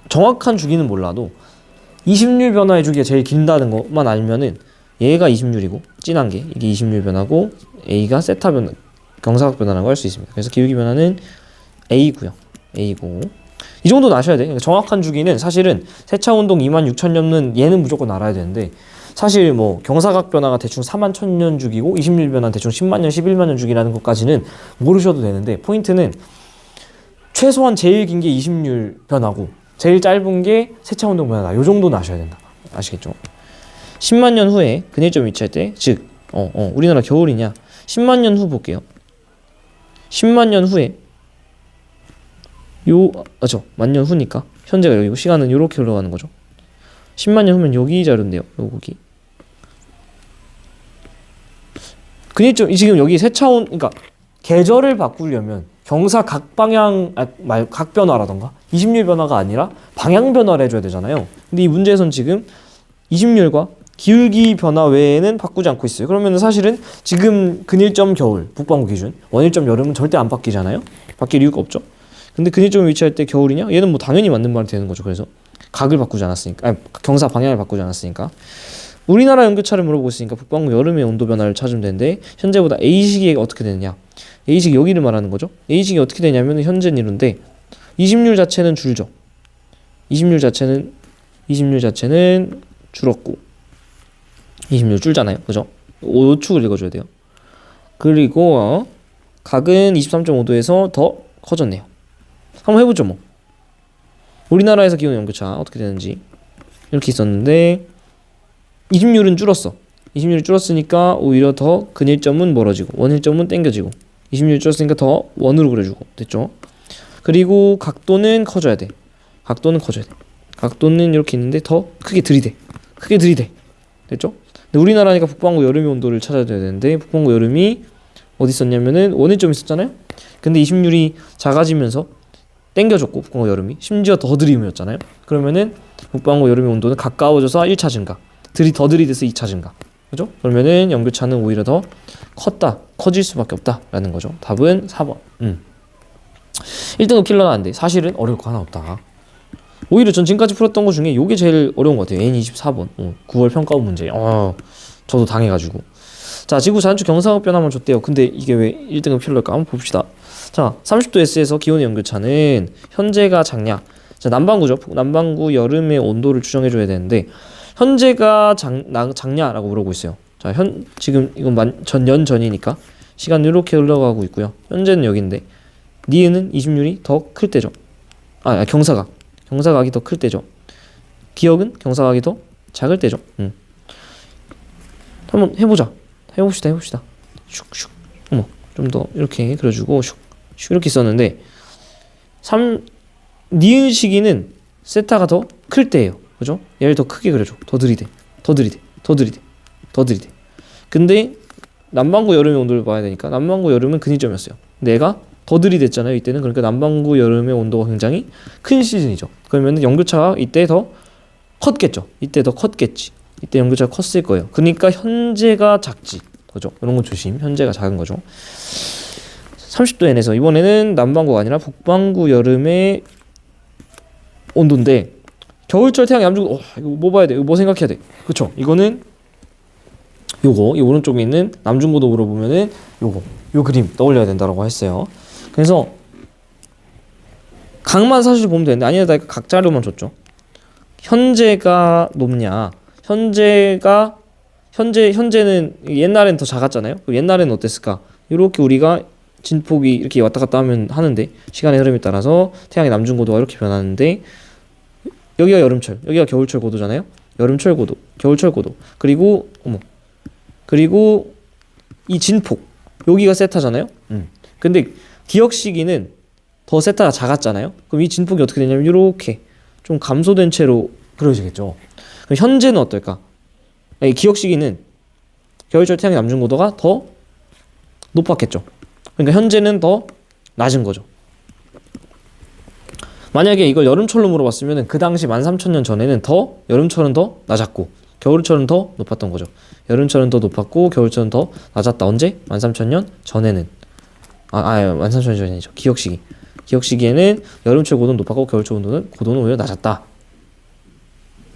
정확한 주기는 몰라도 20률 변화의 주기가 제일 긴다는 것만 알면은 얘가 20률이고 진한 게 이게 20률 변화고 A가 세타 변화, 경사각 변화라고 할 수 있습니다. 그래서 기울기 변화는 A고요. A고 이 정도는 아셔야 돼. 그러니까 정확한 주기는 사실은 세차 운동 26,000년 얘는 무조건 알아야 되는데 사실 뭐 경사각 변화가 대충 41,000년 주기고 20률 변화는 대충 10만 년, 11만 년 주기라는 것까지는 모르셔도 되는데 포인트는 최소한 제일 긴 게 20률 변화고 제일 짧은 게 세차 운동 변화다. 요 정도는 아셔야 된다. 아시겠죠? 10만 년 후에 근일점 위치할 때, 즉, 우리나라 겨울이냐? 10만 년 후 볼게요. 10만 년 후에 만년 후니까 현재가 여기고 시간은 요렇게 흘러가는 거죠. 10만 년 후면 여기 자료인데요. 여기. 근일점 지금 여기 세차온 그러니까 계절을 바꾸려면 경사 각 방향 각 변화라던가 20률 변화가 아니라 방향 변화를 해줘야 되잖아요. 근데 이 문제에선 지금 20률과 기울기 변화 외에는 바꾸지 않고 있어요. 그러면 사실은 지금 근일점 겨울 북반구 기준 원일점 여름은 절대 안 바뀌잖아요. 바뀔 이유가 없죠. 근데 근일점에 위치할 때 겨울이냐? 얘는 뭐 당연히 맞는 말이 되는 거죠. 그래서 각을 바꾸지 않았으니까 경사 방향을 바꾸지 않았으니까 우리나라 연교차를 물어보고 있으니까 북반구 여름의 온도 변화를 찾으면 되는데 현재보다 A식이 어떻게 되느냐? A식이 여기를 말하는 거죠. A식이 어떻게 되냐면 현재는 이런데 20률 자체는 줄죠. 20률 자체는 줄었고 20률 줄잖아요. 그죠? 5축을 읽어줘야 돼요. 그리고 각은 23.5도에서 더 커졌네요. 한번 해보죠 뭐. 우리나라에서 기온 연교차 어떻게 되는지 이렇게 있었는데 20률은 줄었어. 20률이 줄었으니까 오히려 더 근일점은 멀어지고 원일점은 당겨지고 20률 줄었으니까 더 원으로 그려주고 됐죠. 그리고 각도는 커져야 돼. 각도는 이렇게 있는데 더 크게 들이대 됐죠. 근데 우리나라니까 북반구 여름의 온도를 찾아야 되는데 북반구 여름이 어디 있었냐면은 원일점 있었잖아요. 근데 20률이 작아지면서 땡겨줬고 북반구 여름이 심지어 더 들이움이었잖아요. 그러면은 북반구 여름의 온도는 가까워져서 1차 증가 더 들이대서 2차 증가 그죠? 그러면은 연교차는 오히려 더 커질 수밖에 없다라는 거죠. 답은 4번 1등급 킬러는 안 돼. 사실은 어려울 거 하나 없다. 오히려 전 지금까지 풀었던 것 중에 이게 제일 어려운 것 같아요. N24번 9월 평가원 문제 저도 당해가지고 자 지구 자연축 경사각 변화만 줬대요. 근데 이게 왜 1등급 킬러일까 한번 봅시다. 자 30도S에서 기온의 연교차는 현재가 작냐. 자 남반구죠. 남반구 여름의 온도를 추정해줘야 되는데 현재가 작냐라고 물어보고 있어요. 자 지금 이건 연 전이니까 시간 이렇게 흘러가고 있고요. 현재는 여기인데 니은은 20률이 더 클 때죠. 경사각이 더 클 때죠. 기억은 경사각이 더 작을 때죠. 한번 해봅시다. 슉슉. 좀 더 이렇게 그려주고 슉슉 이렇게 썼는데 니은 시기는 세타가 더 클 때예요. 그죠? 얘를 더 크게 그려줘. 더 들이대. 근데 남반구 여름의 온도를 봐야 되니까 남반구 여름은 근일점이었어요. 근데 얘가 더 들이댔잖아요. 이때는 그러니까 남반구 여름의 온도가 굉장히 큰 시즌이죠. 그러면 연교차가 이때 더 컸겠죠. 이때 연교차가 컸을 거예요. 그러니까 현재가 작지. 그죠? 이런 거 조심. 현재가 작은 거죠. 30도 N에서 이번에는 남반구가 아니라 북반구 여름의 온도인데 겨울철 태양 남중고 이거 뭐 봐야 돼? 이거 뭐 생각해야 돼? 그쵸? 이거는 이 오른쪽에 있는 남중고도 물어보면은 요 그림 떠올려야 된다라고 했어요. 그래서 각만 사실 보면 되는데 아니다 각 자료만 줬죠. 현재가 높냐? 현재는 옛날엔 더 작았잖아요. 옛날에는 어땠을까? 이렇게 우리가 진폭이 이렇게 왔다 갔다 하는데 시간의 흐름에 따라서 태양의 남중고도가 이렇게 변하는데 여기가 여름철, 여기가 겨울철 고도잖아요. 여름철 고도, 겨울철 고도. 그리고 이 진폭 여기가 세타잖아요. 근데 기억 시기는 더 세타가 작았잖아요. 그럼 이 진폭이 어떻게 되냐면 이렇게 좀 감소된 채로 그려지겠죠. 그럼 현재는 어떨까? 기억 시기는 겨울철 태양의 남중 고도가 더 높았겠죠. 그러니까 현재는 더 낮은 거죠. 만약에 이걸 여름철로 물어봤으면 그 당시 13,000년 전에는 더 여름철은 더 낮았고 겨울철은 더 높았던 거죠. 여름철은 더 높았고 겨울철은 더 낮았다. 언제? 13,000년 전에는 13,000년 전이죠. 기억시기에는 여름철 고도는 높았고 겨울철 고도는 오히려 낮았다.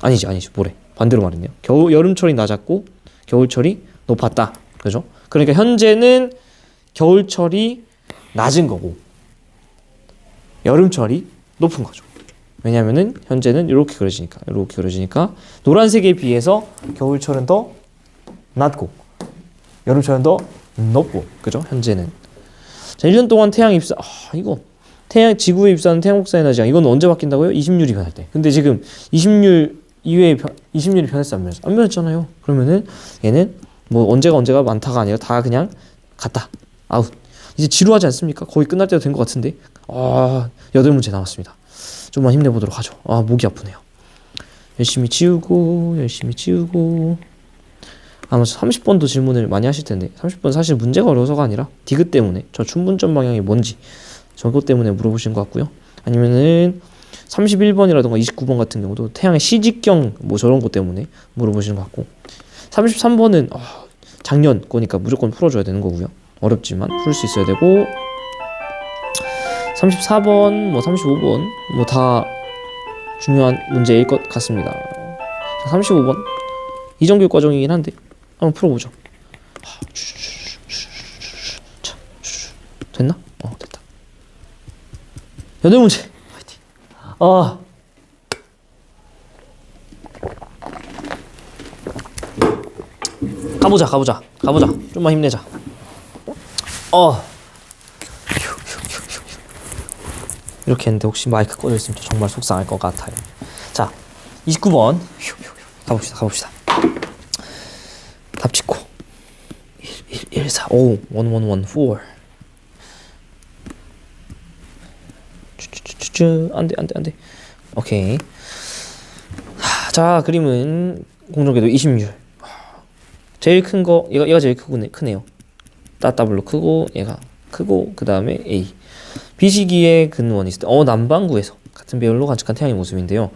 아니지 뭐래. 반대로 말했네요. 여름철이 낮았고 겨울철이 높았다. 그죠? 그러니까 현재는 겨울철이 낮은 거고 여름철이 높은 거죠. 왜냐면은 현재는 이렇게 그려지니까 노란색에 비해서 겨울철은 더 낮고 여름철은 더 높고 그죠? 현재는. 자, 1년 동안 태양 입사 이거 지구에 입사하는 태양 복사의 에너지 이건 언제 바뀐다고요? 20율이 변할 때. 근데 지금 20율 이외에 20율이 변했어 안 변했어? 안 변했잖아요. 그러면은 얘는 뭐 언제가 많다가 아니라 다 그냥 같다. 아웃. 이제 지루하지 않습니까? 거의 끝날 때도 된 것 같은데 8문제 남았습니다. 좀만 힘내보도록 하죠. 목이 아프네요. 열심히 치우고 아마 30번도 질문을 많이 하실 텐데 30번 사실 문제가 어려워서가 아니라 디귿 때문에 저 춘분점 방향이 뭔지 저것 때문에 물어보신 것 같고요. 아니면은 31번이라던가 29번 같은 경우도 태양의 시직경 뭐 저런 것 때문에 물어보시는 것 같고 33번은 작년 거니까 무조건 풀어줘야 되는 거고요. 어렵지만 풀 수 있어야 되고 34번, 35번 뭐 다 중요한 문제일 것 같습니다. 자, 35번 이정교육 과정이긴 한데 한번 풀어보죠. 자, 됐나? 됐다. 8문제 파이팅. 가보자. 좀만 힘내자. 이렇게 했는데 혹시 마이크 꺼져 있으면 정말 속상할 것 같아요. 자, 29번 가봅시다. 답 찍고 1, 4, 5, 1, 1, 1, 4 안돼. 오케이. 자, 그림은 공정궤도 20율. 제일 큰 거 얘가 제일 크네요. 따따블로 크고 얘가 크고 그 다음에 A. 비시기의 근원이 있을 때 남반구에서 같은 배열로 관측한 태양의 모습인데요.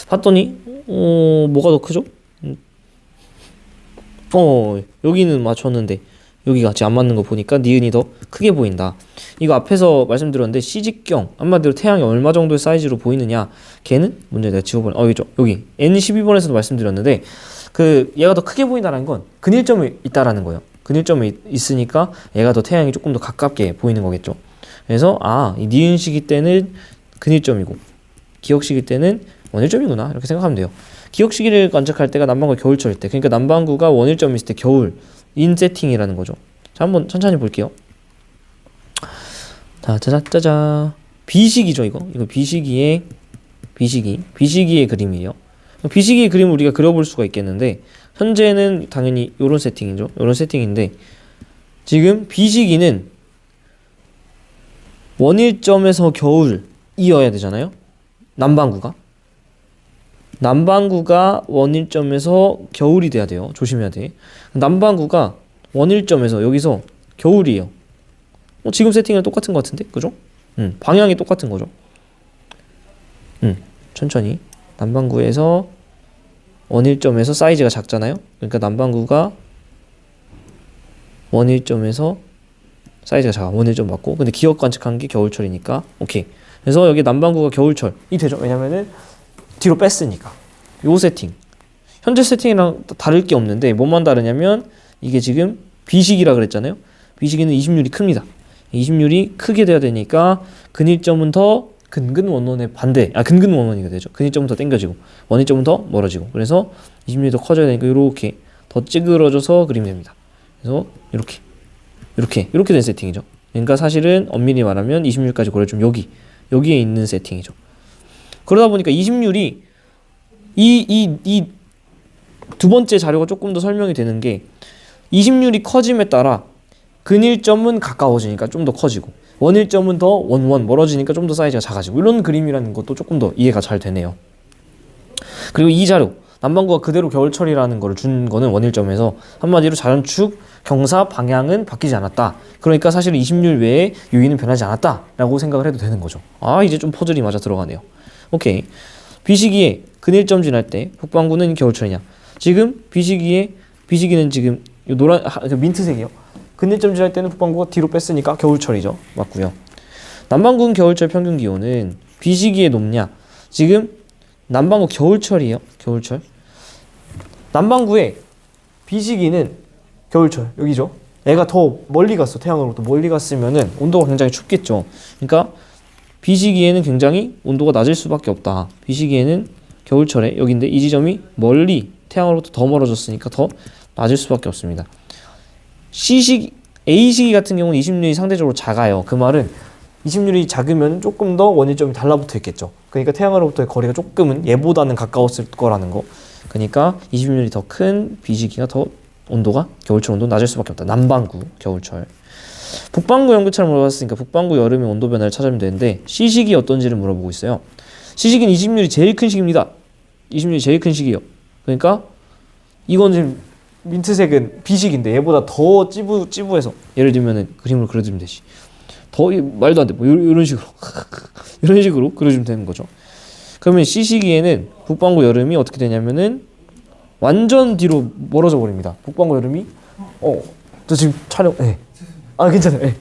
봤더니 뭐가 더 크죠? 여기는 맞췄는데 여기가 같이 안 맞는 거 보니까 니은이 더 크게 보인다. 이거 앞에서 말씀드렸는데 시직경 한마디로 태양이 얼마 정도의 사이즈로 보이느냐 걔는 문제 내가 지워버려. 여기 N12번에서도 말씀드렸는데 얘가 더 크게 보인다는 건 근일점이 있다라는 거예요. 근일점이 있으니까 얘가 더 태양이 조금 더 가깝게 보이는 거겠죠. 그래서 이 니은 시기 때는 근일점이고 기억 시기 때는 원일점이구나 이렇게 생각하면 돼요. 기억 시기를 관측할 때가 남반구 겨울철일 때, 그러니까 남반구가 원일점이 있을 때 겨울인 세팅이라는 거죠. 자, 한번 천천히 볼게요. 자, 짜자짜자. 비시기죠, 이거 비시기의 그림이에요. 비시기의 그림을 우리가 그려볼 수가 있겠는데 현재는 당연히 요런 세팅이죠. 요런 세팅인데 지금 비시기는 원일점에서 겨울이어야 되잖아요. 남반구가 원일점에서 겨울이 돼야 돼요. 조심해야 돼. 남반구가 원일점에서 여기서 겨울이에요. 지금 세팅이랑 똑같은 것 같은데, 그죠? 방향이 똑같은 거죠. 천천히. 남반구에서 원일점에서 사이즈가 작잖아요. 그러니까 남반구가 원일점에서 사이즈가 작아. 원일점 맞고. 근데 기억 관측한 게 겨울철이니까 오케이. 그래서 여기 남반구가 겨울철이 되죠. 왜냐면은 뒤로 뺐으니까. 요 세팅. 현재 세팅이랑 다를 게 없는데 뭐만 다르냐면 이게 지금 비시기라 그랬잖아요. 비시기는 20율이 큽니다. 20율이 크게 돼야 되니까 근일점은 더 근근원원의 반대. 근근원원이가 되죠. 근일점은 더 당겨지고 원일점은 더 멀어지고. 그래서 20율이 더 커져야 되니까 이렇게 더 찌그러져서 그리면 됩니다. 그래서 이렇게 된 세팅이죠. 그러니까 사실은 엄밀히 말하면 20율까지 고려해주면 여기에 있는 세팅이죠. 그러다 보니까 20율이 이 두 번째 자료가 조금 더 설명이 되는 게 20율이 커짐에 따라 근일점은 가까워지니까 좀 더 커지고 원일점은 더 멀어지니까 좀 더 사이즈가 작아지고 이런 그림이라는 것도 조금 더 이해가 잘 되네요. 그리고 이 자료 남반구가 그대로 겨울철이라는 걸 준 거는 원일점에서 한마디로 자연축 경사 방향은 바뀌지 않았다. 그러니까 사실은 20률 외에 요인은 변하지 않았다라고 생각을 해도 되는 거죠. 아, 이제 좀 퍼즐이 맞아 들어가네요. 오케이. 비시기에 근일점 지날 때 북반구는 겨울철이냐? 지금 비시기는 지금 요 노란 민트색이요. 근일점 지날 때는 북반구가 뒤로 뺐으니까 겨울철이죠. 맞고요. 남반구는 겨울철 평균 기온은 비시기에 높냐? 지금 남반구 겨울철이에요. 겨울철. 남반구의 비시기는 겨울철 여기죠. 애가 더 멀리 갔어. 태양으로부터 멀리 갔으면은 온도가 굉장히 춥겠죠. 그러니까 비시기에는 굉장히 온도가 낮을 수밖에 없다. 비시기에는 겨울철에 여기인데 이 지점이 멀리 태양으로부터 더 멀어졌으니까 더 낮을 수밖에 없습니다. A시기 같은 경우는 20률이 상대적으로 작아요. 그 말은 20률이 작으면 조금 더 원일점이 달라붙어 있겠죠. 그러니까 태양으로부터의 거리가 조금은 얘보다는 가까웠을 거라는 거. 그러니까 20률이 더 큰 비시기가 더 온도가 겨울철 온도 낮을 수밖에 없다. 남반구 겨울철. 북반구 연교차를 물어봤으니까 북반구 여름의 온도 변화를 찾으면 되는데 C시기 어떤지를 물어보고 있어요. C시기는 20률이 제일 큰 시기입니다. 20률이 제일 큰 시기예요. 그러니까 이건 지금 민트색은 B식인데 얘보다 더 찌부해서 예를 들면은 그림으로 그려주면 되지. 더 말도 안 돼. 뭐 이런 식으로 이런 식으로 그려주면 되는 거죠. 그러면 C시기에는 북반구 여름이 어떻게 되냐면은 완전 뒤로 멀어져 버립니다. 북반구 여름이 저 지금 촬영 괜찮아요.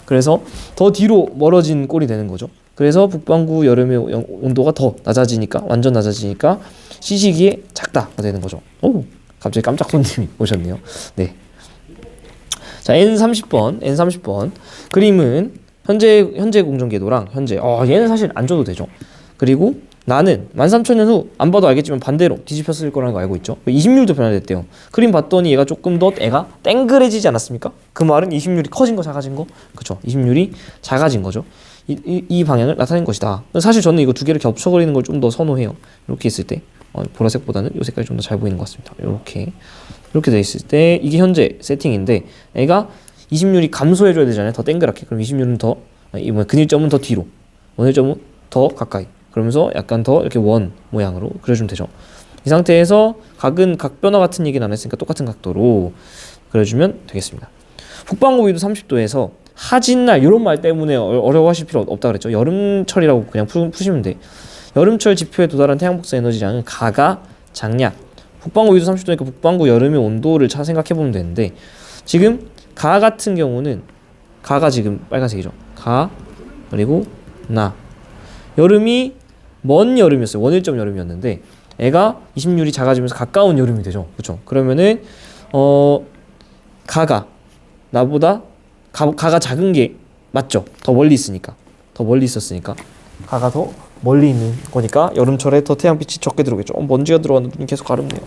그래서 더 뒤로 멀어진 꼴이 되는 거죠. 그래서 북반구 여름의 온도가 더 낮아지니까 완전 낮아지니까 C시기에 작다가 되는 거죠. 오, 갑자기 깜짝 손님이 오셨네요. 네. 자, N30번 그림은 현재 공정 궤도랑 얘는 사실 안 줘도 되죠. 그리고 나는 13,000년 후 안 봐도 알겠지만 반대로 뒤집혔을 거라는 거 알고 있죠. 20률도 변화됐대요. 그림 봤더니 얘가 조금 더 애가 땡그레지지 않았습니까? 그 말은 20률이 커진 거 작아진 거? 그쵸. 20률이 작아진 거죠. 이 방향을 나타낸 것이다. 사실 저는 이거 두 개를 겹쳐 그리는 걸 좀 더 선호해요. 이렇게 있을 때 보라색보다는 이 색깔이 좀 더 잘 보이는 것 같습니다. 이렇게 돼 있을 때 이게 현재 세팅인데 애가 20률이 감소해줘야 되잖아요. 더 땡그랗게. 그럼 20률은 더 근일점은 더 뒤로, 원일점은 더 가까이. 그러면서 약간 더 이렇게 원 모양으로 그려주면 되죠. 이 상태에서 각은 각 변화 같은 얘기는 안 했으니까 똑같은 각도로 그려주면 되겠습니다. 북반구 위도 30도에서 하진날 이런 말 때문에 어려워하실 필요 없다 그랬죠. 여름철이라고 그냥 푸시면 돼. 여름철 지표에 도달한 태양 복사 에너지량은 가가 작냐? 북반구 위도 30도니까 북반구 여름의 온도를 생각해보면 되는데 지금 가 같은 경우는 가가 지금 빨간색이죠. 가 그리고 나 여름이 먼 여름이었어요. 원일점 여름이었는데 애가 20률이 작아지면서 가까운 여름이 되죠. 그렇죠? 그러면은 가가 나보다 가가 작은 게 맞죠? 더 멀리 있으니까. 더 멀리 있었으니까 가가 더 멀리 있는 거니까 여름철에 더 태양빛이 적게 들어오겠죠. 먼지가 들어가는 눈이 계속 가렵네요.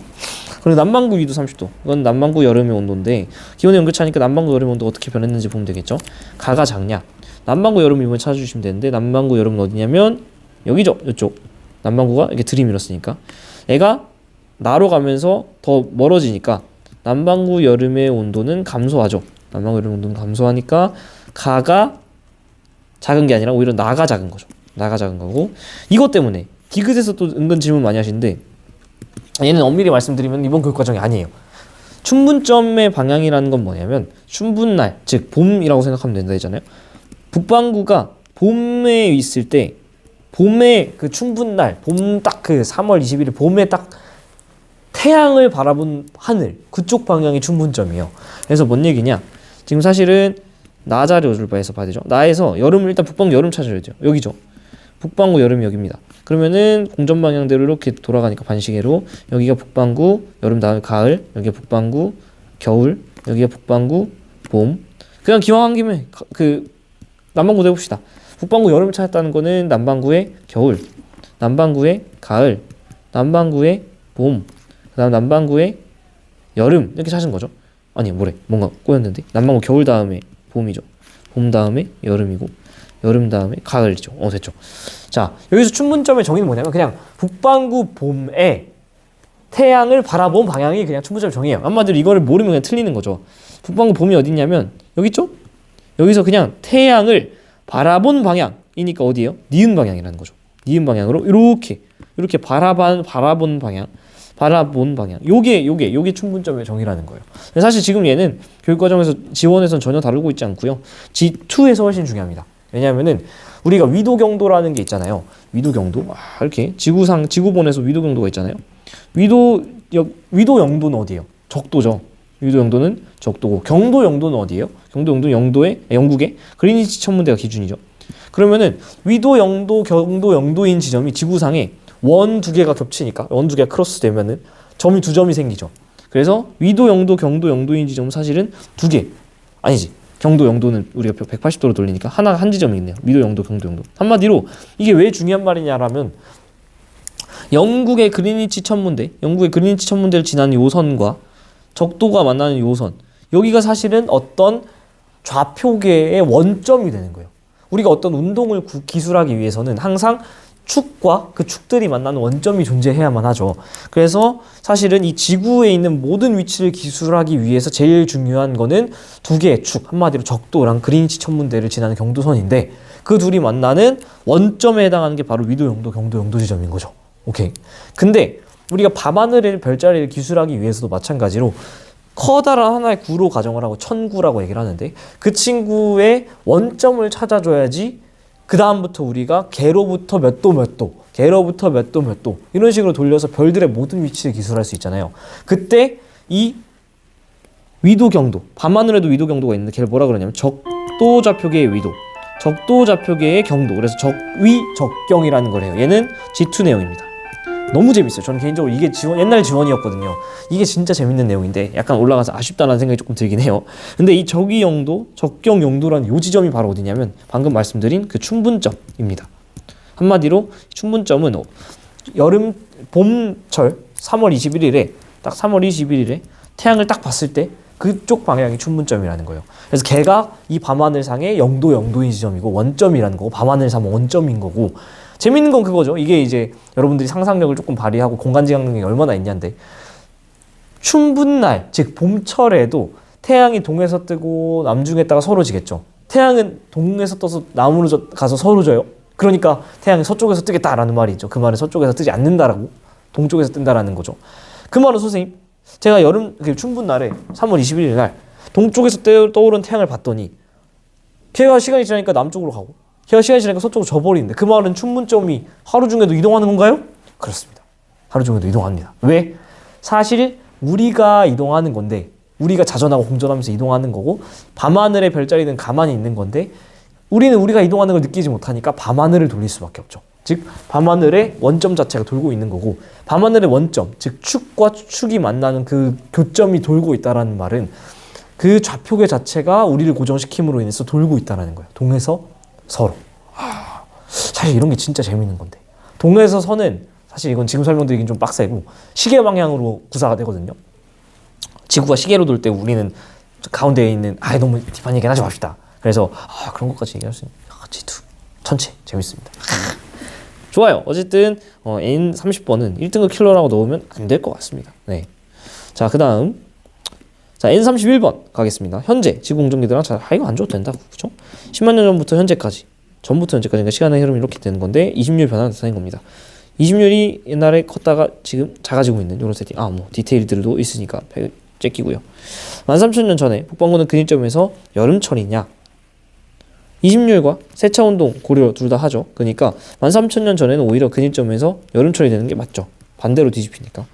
그리고 남반구 위도 30도. 이건 남반구 여름의 온도인데 기온의 연결차니까 남반구 여름의 온도가 어떻게 변했는지 보면 되겠죠. 가가 작냐? 남반구 여름 이번에 찾아주시면 되는데 남반구 여름은 어디냐면 여기죠. 이쪽. 남반구가 이렇게 들이밀었으니까 애가 나로 가면서 더 멀어지니까 남반구 여름의 온도는 감소하죠. 남반구 여름 온도는 감소하니까 가가 작은 게 아니라 오히려 나가 작은 거죠. 나가 작은 거고 이것 때문에 디귿에서 또 은근 질문 많이 하시는데 얘는 엄밀히 말씀드리면 이번 교육과정이 아니에요. 춘분점의 방향이라는 건 뭐냐면 춘분날 즉 봄이라고 생각하면 된다 했잖아요. 북반구가 봄에 있을 때 봄에 그 춘분날 봄 딱 그 3월 21일 봄에 딱 태양을 바라본 하늘 그쪽 방향이 춘분점이에요. 그래서 뭔 얘기냐 지금 사실은 나 자리 어줄 바에서 봐야 되죠. 나에서 여름을 일단 북반구 여름 찾아야죠. 여기죠. 북반구 여름이 여기입니다. 그러면은 공전 방향대로 이렇게 돌아가니까 반시계로 여기가 북반구 여름 다음에 가을 여기가 북반구 겨울 여기가 북반구 봄 그냥 기왕 한 김에 그 남반구 해봅시다. 북반구 여름을 찾았다는 거는 남반구의 겨울 남반구의 가을 남반구의 봄 그다음 남반구의 여름 이렇게 찾은 거죠. 아니 뭔가 꼬였는데 남반구 겨울 다음에 봄이죠. 봄 다음에 여름이고 여름 다음에 가을이죠. 됐죠. 자 여기서 춘분점의 정의는 뭐냐면 그냥 북반구 봄에 태양을 바라본 방향이 그냥 춘분점의 정의예요. 한마디로 이거를 모르면 그냥 틀리는 거죠. 북반구 봄이 어디냐면 여기 있죠? 여기서 그냥 태양을 바라본 방향이니까 어디예요? 니은 방향이라는 거죠. 니은 방향으로 이렇게 이렇게 바라본 방향. 요게 충분점의 정의라는 거예요. 사실 지금 얘는 교육과정에서 지원에선 전혀 다루고 있지 않고요. G2에서 훨씬 중요합니다. 왜냐하면은 우리가 위도경도라는 게 있잖아요. 위도경도 이렇게 지구본에서 위도경도가 있잖아요. 위도 영도는 어디예요? 적도죠. 위도 영도는 적도고 경도 영도는 어디예요? 경도 영도는 영국의 그리니치 천문대가 기준이죠. 그러면은 위도 영도 경도 영도인 지점이 지구상에 원 두 개가 겹치니까 원 두 개가 크로스 되면은 점이 두 점이 생기죠. 그래서 위도 영도 경도 영도인 지점은 사실은 두 개. 아니지. 경도 영도는 우리가 180도로 돌리니까 한 지점이 있네요. 위도 영도 경도 영도. 한마디로 이게 왜 중요한 말이냐라면 영국의 그리니치 천문대를 지나는 요선과 적도가 만나는 요선, 여기가 사실은 어떤 좌표계의 원점이 되는 거예요. 우리가 어떤 운동을 기술하기 위해서는 항상 축과 그 축들이 만나는 원점이 존재해야만 하죠. 그래서 사실은 이 지구에 있는 모든 위치를 기술하기 위해서 제일 중요한 거는 두 개의 축, 한마디로 적도랑 그리니치 천문대를 지나는 경도선인데 그 둘이 만나는 원점에 해당하는 게 바로 위도 영도 경도 영도 지점인 거죠. 오케이. 근데 우리가 밤하늘의 별자리를 기술하기 위해서도 마찬가지로 커다란 하나의 구로 가정을 하고 천구라고 얘기를 하는데 그 친구의 원점을 찾아줘야지 그 다음부터 우리가 개로부터 몇 도 몇 도, 개로부터 몇 도 몇 도 이런 식으로 돌려서 별들의 모든 위치를 기술할 수 있잖아요. 그때 이 위도경도, 밤하늘에도 위도경도가 있는데 걔를 뭐라 그러냐면 적도 좌표계의 위도, 적도 좌표계의 경도, 그래서 적위적경이라는 걸 해요. 얘는 G2 내용입니다. 너무 재밌어요. 저는 개인적으로 이게 옛날 지원이었거든요. 이게 진짜 재밌는 내용인데 약간 올라가서 아쉽다는 생각이 조금 들긴 해요. 근데 이 적위영도, 적경영도라는 요 지점이 바로 어디냐면 방금 말씀드린 그 충분점입니다. 한마디로 충분점은 봄철 3월 21일에 딱 3월 21일에 태양을 딱 봤을 때 그쪽 방향이 충분점이라는 거예요. 그래서 걔가 이 밤하늘상의 영도인 지점이고 원점이라는 거고 밤하늘상 원점인 거고 재밌는 건 그거죠. 이게 이제 여러분들이 상상력을 조금 발휘하고 공간지각 능력이 얼마나 있냐인데 춘분날, 즉 봄철에도 태양이 동에서 뜨고 남중에다가 서로 지겠죠. 태양은 동에서 떠서 남으로 가서 서로 져요. 그러니까 태양이 서쪽에서 뜨겠다라는 말이 있죠. 그 말은 서쪽에서 뜨지 않는다라고 동쪽에서 뜬다라는 거죠. 그 말은 선생님 제가 춘분날에 3월 21일 날 동쪽에서 떠오른 태양을 봤더니 걔가 시간이 지나니까 남쪽으로 가고 걔가 시간이 지나니까 서쪽으로 져버리는데 그 말은 춘분점이 하루 중에도 이동하는 건가요? 그렇습니다. 하루 중에도 이동합니다. 왜? 사실 우리가 이동하는 건데 우리가 자전하고 공전하면서 이동하는 거고 밤하늘의 별자리는 가만히 있는 건데 우리는 우리가 이동하는 걸 느끼지 못하니까 밤하늘을 돌릴 수밖에 없죠. 즉 밤하늘의 원점 자체가 돌고 있는 거고 밤하늘의 원점, 즉 축과 축이 만나는 그 교점이 돌고 있다는 말은 그 좌표계 자체가 우리를 고정시킴으로 인해서 돌고 있다는 거예요. 동에서 서로. 사실 이런 게 진짜 재밌는 건데 동에서 서는 사실 이건 지금 설명드리긴 좀 빡세고 시계 방향으로 구사가 되거든요. 지구가 시계로 돌 때 우리는 가운데에 있는 너무 딥한 얘기는 하지 맙시다. 그래서 그런 것까지 얘기할 수 있는 G2 천체 재밌습니다. 좋아요. 어쨌든 N30번은 1등급 킬러라고 넣으면 안 될 것 같습니다. 네. 자, 그 다음 N31번 가겠습니다. 현재 지구 공전기들랑 이거 안 줘도 된다고 그죠? 10만 년 전부터 현재까지 그러니까 시간의 흐름이 이렇게 되는 건데 20률 변화가 나타낸 겁니다. 20률이 옛날에 컸다가 지금 작아지고 있는 이런 세팅. 디테일들도 있으니까 째끼고요. 13,000년 전에 북반구는 근일점에서 여름철이냐 20률과 세차운동 고려 둘 다 하죠. 그러니까 13,000년 전에는 오히려 근일점에서 여름철이 되는 게 맞죠. 반대로 뒤집히니까.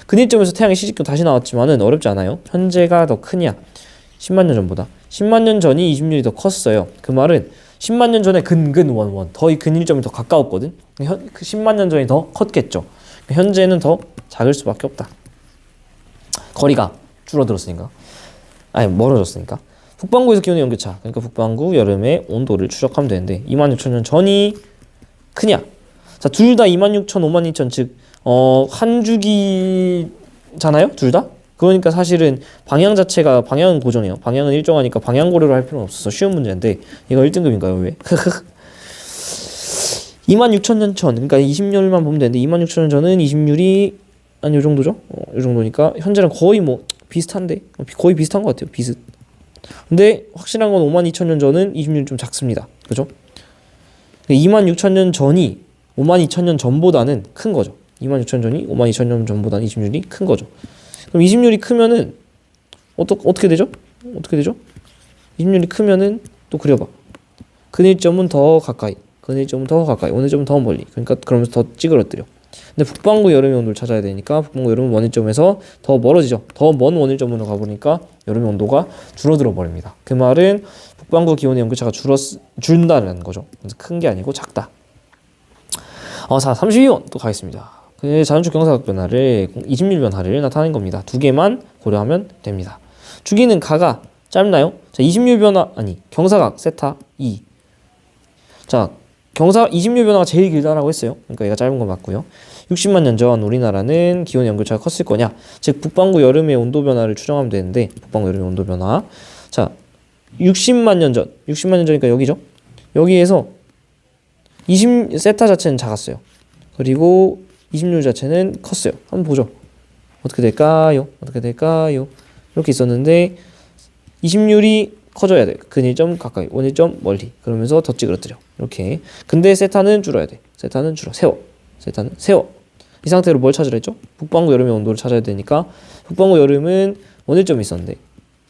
근일점에서 태양이 시집도 다시 나왔지만은 어렵지 않아요. 현재가 더 크냐 10만 년 전보다 10만 년 전이 20률이 더 컸어요. 그 말은 10만 년 전에 근원원 더 이 근일점이 더 가까웠거든. 그 10만 년 전이 더 컸겠죠. 현재는 더 작을 수밖에 없다. 거리가 줄어들었으니까 멀어졌으니까. 북반구에서 기온의 연교차, 그러니까 북반구 여름의 온도를 추적하면 되는데 26,000년 전이 크냐? 자, 둘 다 26,000, 52,000, 즉 한 주기잖아요, 둘 다. 그러니까 사실은 방향은 고정이에요. 방향은 일정하니까 방향 고려를 할 필요는 없어서 쉬운 문제인데 이거 1등급인가요? 왜? 26,000년 전, 그러니까 20 년만 보면 되는데 26,000년 전은 20률이 한 요 정도죠? 요 정도니까 현재랑 거의 비슷한데 거의 비슷한 것 같아요. 비슷. 근데 확실한 건 52,000년 전은 20률이 좀 작습니다. 그죠? 26,000년 전이 52,000년 전보다는 큰 거죠. 26,000년이 52,000년 전보다는 20률이 큰 거죠. 그럼 20률이 크면은 어떻게 되죠? 어떻게 되죠? 20률이 크면은 또 그려봐. 근일점은 더 가까이, 근일점은 더 가까이, 원일점은 더 멀리. 그러니까 그러면서 더 찌그러뜨려. 근데 북반구 여름의 온도를 찾아야 되니까 북반구 여름은 원일점에서 더 멀어지죠. 더 먼 원일점으로 가보니까 여름의 온도가 줄어들어 버립니다. 그 말은 북반구 기온의 연결차가 준다는 거죠. 그래서 큰 게 아니고 작다. 자, 32번 또 가겠습니다. 그 자연축 경사각 변화를 20률 변화를 나타낸 겁니다. 두 개만 고려하면 됩니다. 주기는 가가 짧나요? 자, 20률 변화 아니 경사각 세타 2. 자, 20률 변화가 제일 길다라고 했어요. 그러니까 얘가 짧은 거 맞고요. 60만 년 전 우리나라는 기온의 연결차가 컸을 거냐? 즉 북반구 여름의 온도 변화를 추정하면 되는데 북반구 여름의 온도 변화. 자, 60만 년 전이니까 여기죠. 여기에서 20 세타 자체는 작았어요. 그리고 20률 자체는 컸어요. 한번 보죠. 어떻게 될까요? 어떻게 될까요? 이렇게 있었는데 20률이 커져야 돼. 근일점 가까이, 원일점 멀리. 그러면서 더 찌그러뜨려. 이렇게. 근데 세타는 줄어야 돼. 세타는 줄어. 세워. 세타는 세워. 이 상태로 뭘 찾으라 했죠? 북반구 여름의 온도를 찾아야 되니까 북반구 여름은 원일점이 있었는데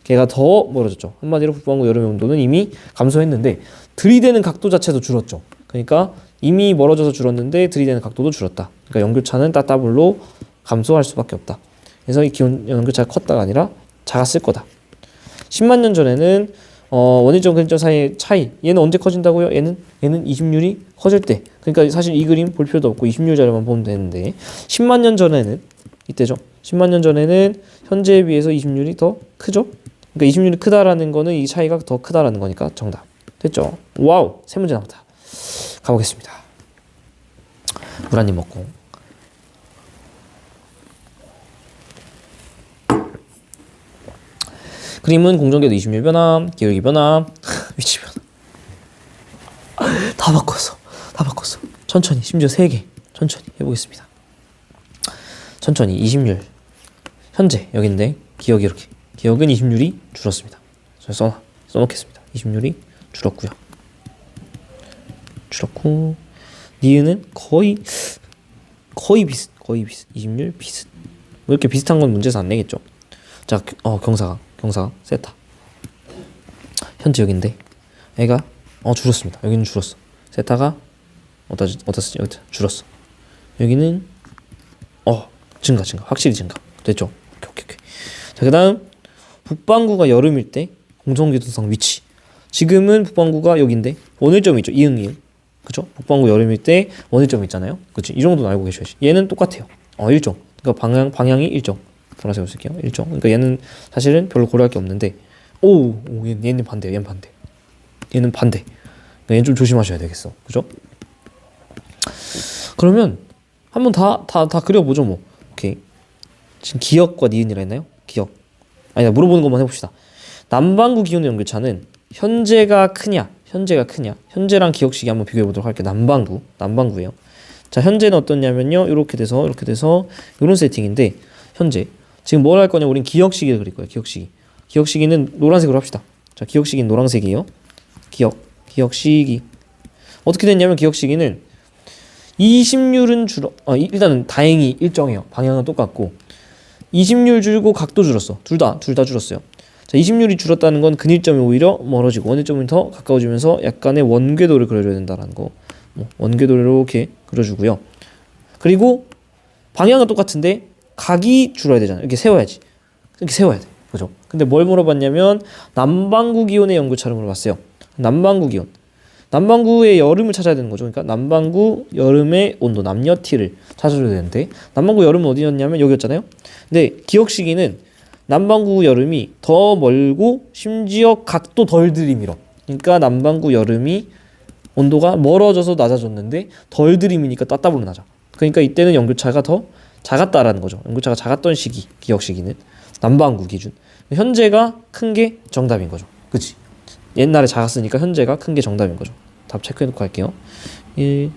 걔가 더 멀어졌죠. 한마디로 북반구 여름의 온도는 이미 감소했는데 들이대는 각도 자체도 줄었죠. 그러니까 이미 멀어져서 줄었는데 들이대는 각도도 줄었다. 그러니까 연결차는 따따블로 감소할 수밖에 없다. 그래서 이 기온 연결차가 컸다가 아니라 작았을 거다. 10만 년 전에는 원일점 근일점 사이의 차이, 얘는 언제 커진다고요? 얘는 20률이 커질 때. 그러니까 사실 이 그림 볼 필요도 없고 20률 자료만 보면 되는데 10만 년 전에는 이때죠. 10만 년 전에는 현재에 비해서 20률이 더 크죠. 그러니까 20률이 크다라는 거는 이 차이가 더 크다라는 거니까 정답. 됐죠? 와우, 세 문제 남았다. 가보겠습니다. 물 한 입 먹고. 그림은 공전궤도 20률 변화, 기울기 변화, 위치 변화. 다 바꿨어. 천천히, 심지어 3개. 천천히 해보겠습니다. 천천히 20률. 현재 여기인데 기억이 이렇게. 기억은 20률이 줄었습니다. 저 써놓겠습니다. 20률이 줄었고요. 줄었고 니은은 거의 비슷. 20률 비슷. 뭐 이렇게 비슷한 건 문제에서 안 내겠죠. 자, 경사각 세타. 현재 여기인데 애가 줄었습니다. 여기는 줄었어. 세타가 어디다 쓰지? 여기다 줄었어. 여기는 증가 확실히 증가 됐죠. 오케이. 자, 그다음 북반구가 여름일 때 공전궤도상 위치. 지금은 북반구가 여기인데 원일점이 있죠. 이응. 그죠? 북반구 여름일 때 원일점 있잖아요. 그치? 이 정도는 알고 계셔야지. 얘는 똑같아요. 일정. 그러니까 방향이 일정. 보라색으로 쓸게요. 일정. 그러니까 얘는 사실은 별로 고려할 게 없는데 얘는 반대예요. 얘는 반대. 그러니까 얘는 좀 조심하셔야 되겠어. 그죠? 그러면 한번 다 그려보죠 뭐. 오케이. 지금 기역과 니은이라 했나요? 기역. 아니다, 물어보는 것만 해봅시다. 남반구 기온의 연결차는 현재가 크냐? 현재랑 기역식이 한번 비교해보도록 할게요. 남반구예요. 자, 현재는 어떻냐면요. 이렇게 돼서 이런 세팅인데 현재 지금 뭘 할 거냐? 우린 기역시기를 그릴 거예요. 기역시기는 노란색으로 합시다. 자, 기역시기는 노란색이에요. 기역시기. 어떻게 됐냐면 기역시기는 20률은 일단은 다행히 일정해요. 방향은 똑같고 20률 줄고 각도 줄었어. 둘 다 줄었어요. 자, 20률이 줄었다는 건 근일점이 오히려 멀어지고 원일점이 더 가까워지면서 약간의 원궤도를 그려줘야 된다는 거. 원궤도를 이렇게 그려주고요. 그리고 방향은 똑같은데 각이 줄어야 되잖아요. 이렇게 세워야지. 이렇게 세워야 돼. 그죠? 근데 뭘 물어봤냐면 남반구 기온의 연결차를 물어봤어요. 남반구 기온. 남반구의 여름을 찾아야 되는 거죠. 그러니까 남반구 여름의 온도, 남녀 T를 찾아줘야 되는데 남반구 여름은 어디였냐면 여기였잖아요. 근데 기억시기는 남반구 여름이 더 멀고 심지어 각도 덜 들이밀어. 그러니까 남반구 여름이 온도가 멀어져서 낮아졌는데 덜 들이미니까 따따블로 낮아. 그러니까 이때는 연결차가 더 작았다라는 거죠. 연결차가 작았던 시기, 기억시기는 남반구 기준. 현재가 큰 게 정답인 거죠. 그치? 옛날에 작았으니까 현재가 큰 게 정답인 거죠. 답 체크해놓고 할게요. 1.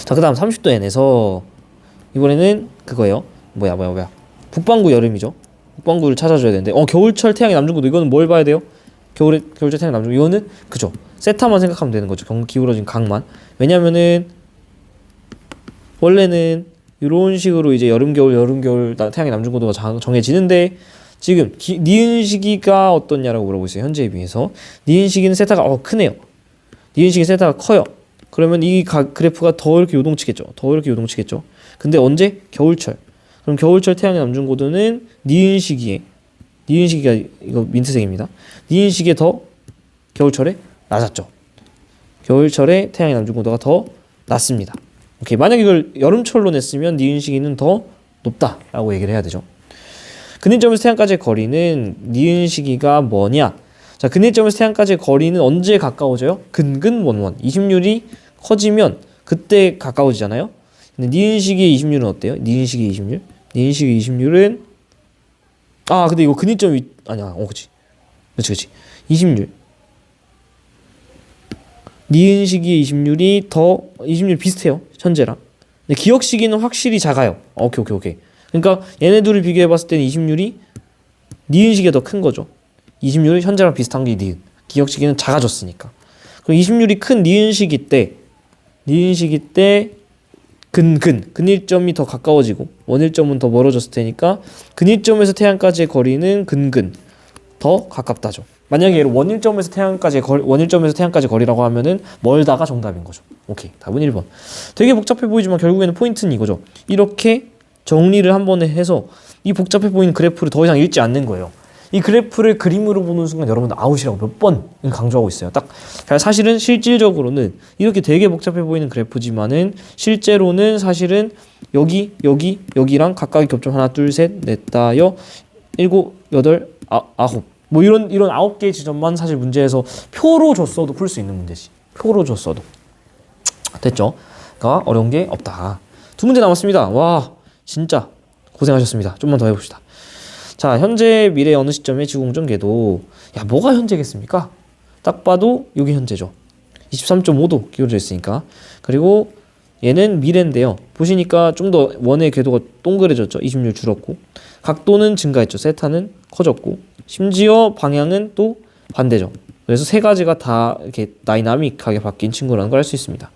자, 그 다음 30도 N에서 이번에는 그거예요. 뭐야. 북반구 여름이죠. 북반구를 찾아줘야 되는데 겨울철 태양의 남중구도 이거는 뭘 봐야 돼요? 겨울철 태양의 남중구 이거는 그죠. 세타만 생각하면 되는 거죠. 기울어진 각만. 왜냐면은 원래는 이런 식으로 이제 여름 겨울 태양의 남중고도가 정해지는데 지금 니은 시기가 어떻냐라고 물어보고 있어요. 현재에 비해서 니은 시기는 세타가 크네요. 니은 시기 세타가 커요. 그러면 이 그래프가 더 이렇게 요동치겠죠. 더 이렇게 요동치겠죠. 근데 언제? 겨울철. 그럼 겨울철 태양의 남중고도는 니은 시기가 이거 민트색입니다. 니은 시기에 더 겨울철에 낮았죠. 겨울철에 태양의 남중고도가 더 낮습니다. 오케이. 만약 이걸 여름철로 냈으면 니은 시기는 더 높다라고 얘기를 해야 되죠. 근일점에서 태양까지의 거리는 니은 시기가 뭐냐? 자, 근일점에서 태양까지의 거리는 언제 가까워져요? 근근원원. 20률이 커지면 그때 가까워지잖아요. 근데 니은 시기의 20률은 어때요? 니은 시기의 20률? 니은 시기의 20률은 근데 이거 근일점이 아니야. 그치. 20률. 니은 시기의 20률 비슷해요. 현재랑. 근데 기억 시기는 확실히 작아요. 오케이. 그러니까 얘네 둘을 비교해 봤을 때는 20률이 니은 시기가 더 큰 거죠. 20률이 현재랑 비슷한 게 니은. 기억 시기는 작아졌으니까. 그럼 20률이 큰 니은 시기 때 근일점이 더 가까워지고 원일점은 더 멀어졌을 테니까 근일점에서 태양까지의 거리는 근근 더 가깝다죠. 만약에 얘를 원일점에서 태양까지 거리라고 하면은 멀다가 정답인 거죠. 오케이. 답은 1번. 되게 복잡해 보이지만 결국에는 포인트는 이거죠. 이렇게 정리를 한 번에 해서 이 복잡해 보이는 그래프를 더 이상 읽지 않는 거예요. 이 그래프를 그림으로 보는 순간 여러분들 아웃이라고 몇 번 강조하고 있어요. 사실은 실질적으로는 이렇게 되게 복잡해 보이는 그래프지만은 실제로는 사실은 여기랑 각각의 겹점 하나, 둘, 셋, 넷, 다, 여, 일곱, 여덟, 아홉. 뭐 이런 9개의 지점만 사실 문제에서 표로 줬어도 풀 수 있는 문제지. 표로 줬어도. 됐죠? 그러니까 어려운 게 없다. 2문제 남았습니다. 와, 진짜 고생하셨습니다. 좀만 더 해봅시다. 자, 현재 미래 어느 시점에 지구공전 궤도. 뭐가 현재겠습니까? 딱 봐도 여기 현재죠. 23.5도 기울어져 있으니까. 그리고 얘는 미래인데요. 보시니까 좀 더 원의 궤도가 동그래졌죠. 20률 줄었고. 각도는 증가했죠. 세타는 커졌고. 심지어 방향은 또 반대죠. 그래서 세 가지가 다 이렇게 다이나믹하게 바뀐 친구라는 걸 알 수 있습니다.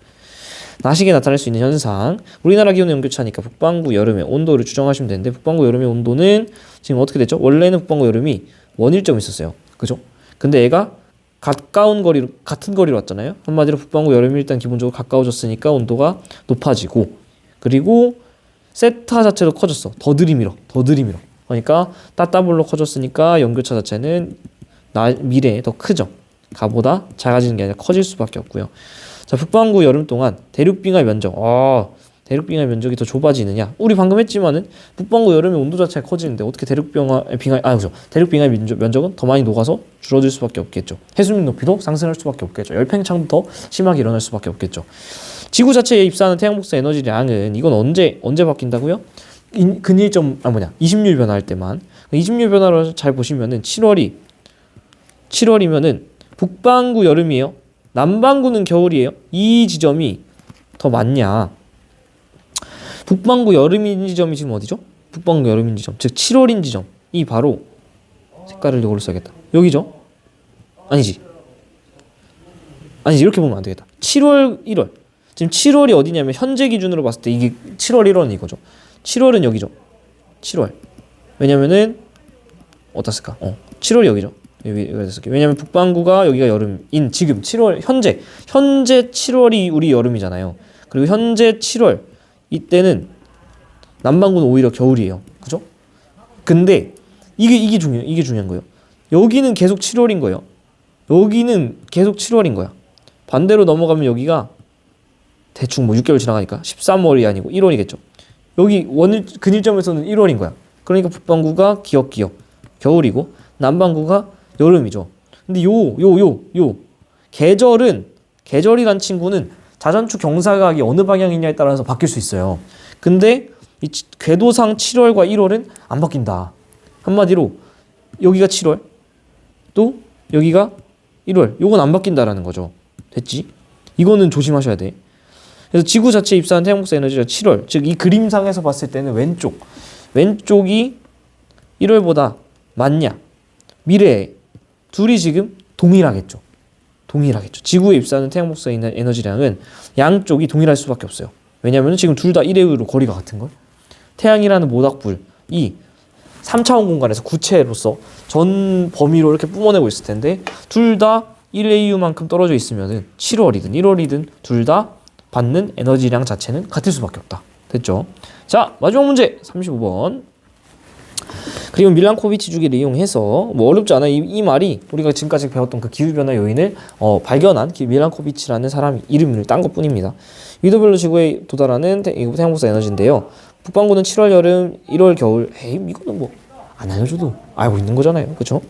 나시게 나타날 수 있는 현상. 우리나라 기온의 연교차니까 북반구 여름의 온도를 추정하시면 되는데 북반구 여름의 온도는 지금 어떻게 됐죠? 원래는 북반구 여름이 원일점이 있었어요. 그죠? 근데 얘가 같은 거리로 왔잖아요. 한마디로 북반구 여름이 일단 기본적으로 가까워졌으니까 온도가 높아지고 그리고 세타 자체도 커졌어. 더 들이밀어. 그러니까 따따블로 커졌으니까 연교차 자체는 미래에 더 크죠. 가보다 작아지는 게 아니라 커질 수밖에 없고요. 자, 북반구 여름 동안 대륙빙하의 면적. 대륙빙하의 면적이 더 좁아지느냐? 우리 방금 했지만은 북반구 여름의 온도 자체가 커지는데 어떻게 대륙빙하의 면적은 더 많이 녹아서 줄어들 수밖에 없겠죠. 해수면 높이도 상승할 수밖에 없겠죠. 열팽창도 더 심하게 일어날 수밖에 없겠죠. 지구 자체에 입사하는 태양 복사 에너지량은 이건 언제 바뀐다고요? 20률 변화할 때만. 20률 변화를 잘 보시면은 7월이면은 북반구 여름이에요. 남반구는 겨울이에요. 이 지점이 더 많냐? 북반구 여름인 지점이 지금 어디죠? 북반구 여름인 지점, 즉 7월인 지점이 바로 색깔을 이걸로 써야겠다. 여기죠? 아니지 이렇게 보면 안 되겠다. 7월, 1월. 지금 7월이 어디냐면 현재 기준으로 봤을 때 이게 7월, 1월은 이거죠. 7월은 여기죠. 7월. 왜냐면은 어디다 쓸까? 7월이 여기죠. 왜냐면 북반구가 여기가 여름인 지금 7월 현재 7월이 우리 여름이잖아요. 그리고 현재 7월 이때는 남반구는 오히려 겨울이에요. 그죠? 근데 이게 중요한 거예요. 여기는 계속 7월인 거예요. 여기는 계속 7월인 거야. 반대로 넘어가면 여기가 대충 6개월 지나가니까 13월이 아니고 1월이겠죠. 여기 근일점에서는 1월인 거야. 그러니까 북반구가 기억 겨울이고 남반구가 여름이죠. 근데 요 계절이란 친구는 자전축 경사각이 어느 방향이냐에 따라서 바뀔 수 있어요. 근데 이 궤도상 7월과 1월은 안 바뀐다. 한마디로 여기가 7월 또 여기가 1월 요건 안 바뀐다라는 거죠. 됐지? 이거는 조심하셔야 돼. 그래서 지구 자체에 입사한 태양 복사 에너지가 7월, 즉 이 그림상에서 봤을 때는 왼쪽이 1월보다 많냐? 미래에 둘이 지금 동일하겠죠. 동일하겠죠. 지구에 입사하는 태양 복사에 있는 에너지량은 양쪽이 동일할 수밖에 없어요. 왜냐하면 지금 둘 다 1의 1로 거리가 같은 걸. 태양이라는 모닥불이 3차원 공간에서 구체로서 전 범위로 이렇게 뿜어내고 있을 텐데 둘 다 1AU만큼 떨어져 있으면은 7월이든 1월이든 둘 다 받는 에너지량 자체는 같을 수밖에 없다. 됐죠? 자, 마지막 문제 35번. 그리고 밀란코비치 주기를 이용해서 뭐 어렵지 않아. 이 말이 우리가 지금까지 배웠던 그 기후변화 요인을 발견한 밀란코비치라는 사람 이름을 딴 것뿐입니다. 위도별로 지구에 도달하는 태양 복사 에너지인데요. 북반구는 7월 여름, 1월 겨울. 에이, 이거는 뭐 안 알려줘도 알고 있는 거잖아요. 그렇죠?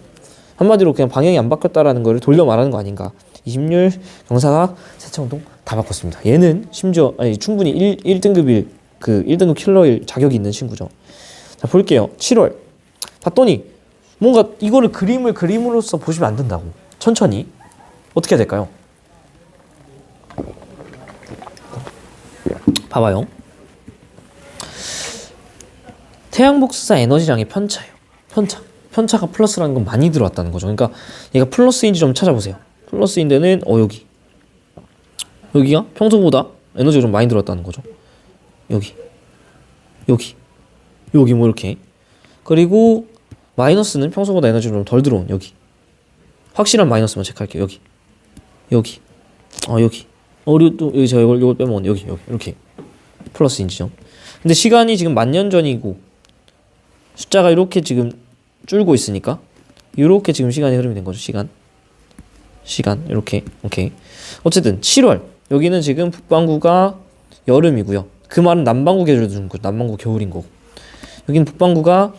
한마디로 그냥 방향이 안 바뀌었다라는 거를 돌려 말하는 거 아닌가. 이심률, 경사각, 세차운동 다 바꿨습니다. 얘는 심지어 충분히 1등급일 그 1등급 킬러일 자격이 있는 친구죠. 자, 볼게요. 7월 봤더니 뭔가 이거를 그림으로써 보시면 안 된다고. 천천히 어떻게 해야 될까요? 봐봐요. 태양 복사 에너지량의 편차예요. 편차가 플러스라는 건 많이 들어왔다는 거죠. 그러니까 얘가 플러스인지 좀 찾아보세요. 플러스인 데는 여기가 평소보다 에너지가 좀 많이 들어왔다는 거죠. 여기 뭐 이렇게. 그리고 마이너스는 평소보다 에너지가 좀 덜 들어온 여기. 확실한 마이너스만 체크할게요. 여기. 그리고 또 여기 제가 이걸 빼면 여기 이렇게 플러스인지죠. 근데 시간이 지금 10,000년 전이고 숫자가 이렇게 지금 줄고 있으니까 이렇게 지금 시간이 흐름이 된 거죠. 시간 이렇게. 오케이. 어쨌든 7월 여기는 지금 북반구가 여름이고요. 그 말은 남반구 계절을 준 거고 남반구 겨울인 거고. 여기는 북반구가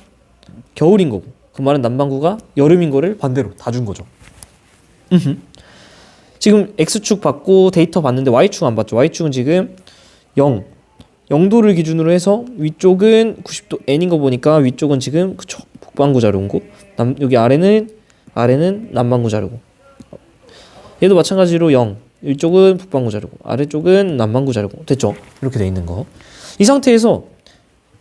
겨울인 거고 그 말은 남반구가 여름인 거를 반대로 다 준 거죠. 지금 X축 받고 데이터 봤는데 Y축 안 봤죠. Y축은 지금 0도를 기준으로 해서 위쪽은 90도 N인 거 보니까 위쪽은 지금 그쵸 북반구 자료인 거. 여기 아래는 남반구 자료고. 얘도 마찬가지로 0. 이쪽은 북반구 자료고 아래쪽은 남반구 자료고. 됐죠? 이렇게 돼 있는 거. 이 상태에서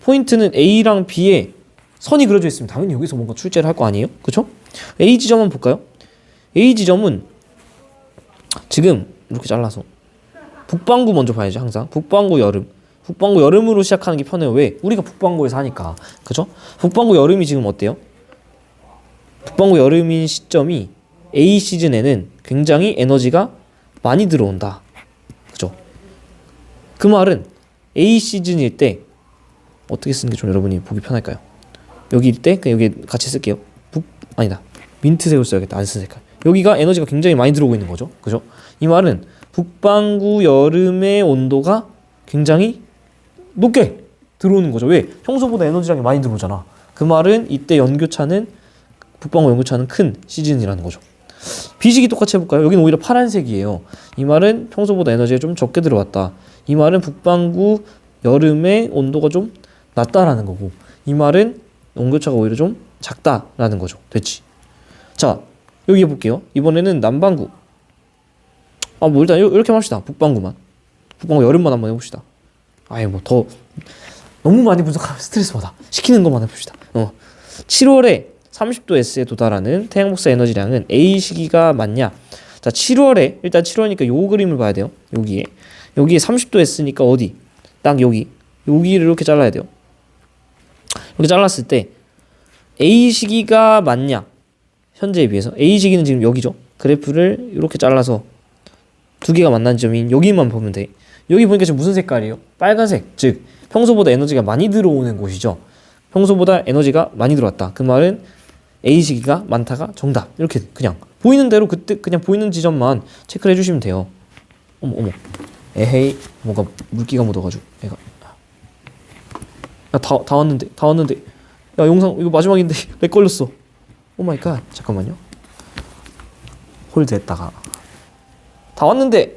포인트는 A랑 B에 선이 그려져 있으면 당연히 여기서 뭔가 출제를 할 거 아니에요? 그쵸? A 지점 한번 볼까요? A 지점은 지금 이렇게 잘라서 북반구 먼저 봐야죠. 항상 북반구 여름으로 시작하는 게 편해요. 왜? 우리가 북반구에 사니까. 그죠? 북반구 여름이 지금 어때요? 북반구 여름인 시점이 A 시즌에는 굉장히 에너지가 많이 들어온다. 그죠? 그 말은 A 시즌일 때 어떻게 쓰는 게 좀 여러분이 보기 편할까요? 여기일 때 그냥 여기 같이 쓸게요. 민트색을 써야겠다. 안 쓴 색깔. 여기가 에너지가 굉장히 많이 들어오고 있는 거죠. 그죠? 이 말은 북반구 여름의 온도가 굉장히 높게 들어오는 거죠. 왜? 평소보다 에너지량이 많이 들어오잖아. 그 말은 이때 북반구 연교차는 큰 시즌이라는 거죠. 비식이 똑같이 해볼까요? 여기는 오히려 파란색이에요. 이 말은 평소보다 에너지가 좀 적게 들어왔다. 이 말은 북반구 여름의 온도가 좀 낮다라는 거고, 이 말은 온교차가 오히려 좀 작다라는 거죠. 됐지? 자, 여기 해볼게요. 이번에는 남반구. 뭐 일단 이렇게 합시다. 북반구 여름만 한번 해봅시다. 더 너무 많이 분석하면 스트레스 받아. 시키는 것만 해봅시다. 7월에 30도 S에 도달하는 태양 복사 에너지량은 A 시기가 맞냐? 자, 7월에 일단 7월이니까 요 그림을 봐야 돼요. 여기에 30도 S니까 어디? 딱 여기를 이렇게 잘라야 돼요. 이렇게 잘랐을 때 A 시기가 맞냐? 현재에 비해서 A 시기는 지금 여기죠. 그래프를 이렇게 잘라서 두 개가 만난 점인 여기만 보면 돼. 여기 보니까 지금 무슨 색깔이에요? 빨간색. 즉 평소보다 에너지가 많이 들어오는 곳이죠. 평소보다 에너지가 많이 들어왔다. 그 말은 A 시기가 많다가 정답. 이렇게 그냥 보이는 대로 그때 그냥 보이는 지점만 체크를 해주시면 돼요. 어머. 에헤이, 뭔가 물기가 묻어가지고 얘가. 야, 다 왔는데. 야, 영상 이거 마지막인데 렉 걸렸어. 오 마이 갓. 잠깐만요. 홀드 했다가 다 왔는데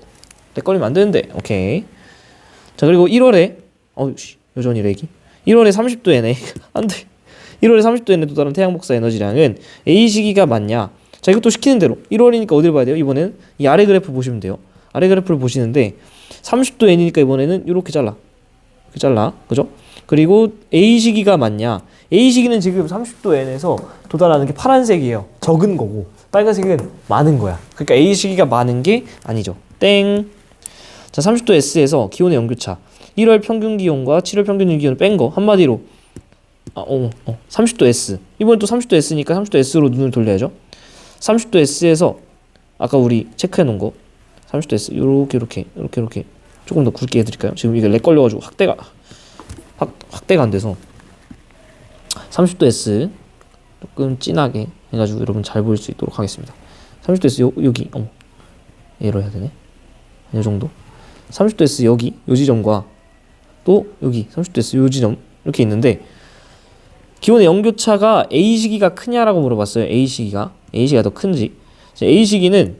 렉 걸리면 안 되는데. 오케이. 자, 그리고 1월에 여전히 렉이. 1월에 30도에네. 안 돼. 1월에 30도에네 도달한 태양 복사 에너지량은 A 시기가 맞냐? 자, 이것도 시키는 대로 1월이니까 어디를 봐야 돼요? 이번에는 이 아래 그래프 보시면 돼요. 아래 그래프를 보시는데 30도 N이니까 이번에는 이렇게 잘라. 그죠? 그리고 A 시기가 맞냐? A 시기는 지금 30도 N에서 도달하는 게 파란색이에요. 적은 거고. 빨간색은 많은 거야. 그러니까 A 시기가 많은 게 아니죠. 땡. 자, 30도 S에서 기온의 연교차 1월 평균 기온과 7월 평균 기온을 뺀 거 한마디로 30도 S. 이번엔 또 30도 S니까 30도 S로 눈을 돌려야죠. 30도 S에서 아까 우리 체크해 놓은 거 30도 S 요렇게 조금 더 굵게 해드릴까요? 지금 이게 렉 걸려가지고 확대가 안 돼서 30도 S 조금 진하게 해가지고 여러분 잘 보일 수 있도록 하겠습니다. 30도 S 여기 얘로 해야 되네. 이 정도. 30도 S 여기 요 지점과 또 여기 30도 S 요 지점 이렇게 있는데 기온의 연교차가 A 시기가 크냐라고 물어봤어요. A 시기가 더 큰지. A 시기는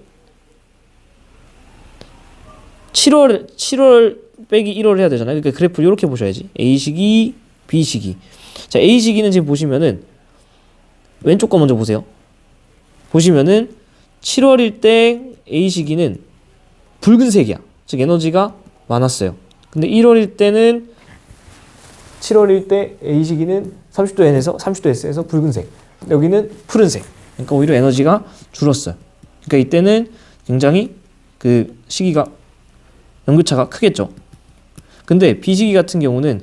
7월 빼기 1월 해야 되잖아요. 그러니까 그래프를 이렇게 보셔야지. A 시기, B 시기. 자, A 시기는 지금 보시면은 왼쪽 거 먼저 보세요. 보시면은 7월일 때 A 시기는 붉은색이야. 즉 에너지가 많았어요. 근데 1월일 때는 7월일 때 A 시기는 30도 N에서 30도 S에서 붉은색. 여기는 푸른색. 그러니까 오히려 에너지가 줄었어요. 그러니까 이때는 굉장히 그 시기가 연교차가 크겠죠. 근데 B 시기 같은 경우는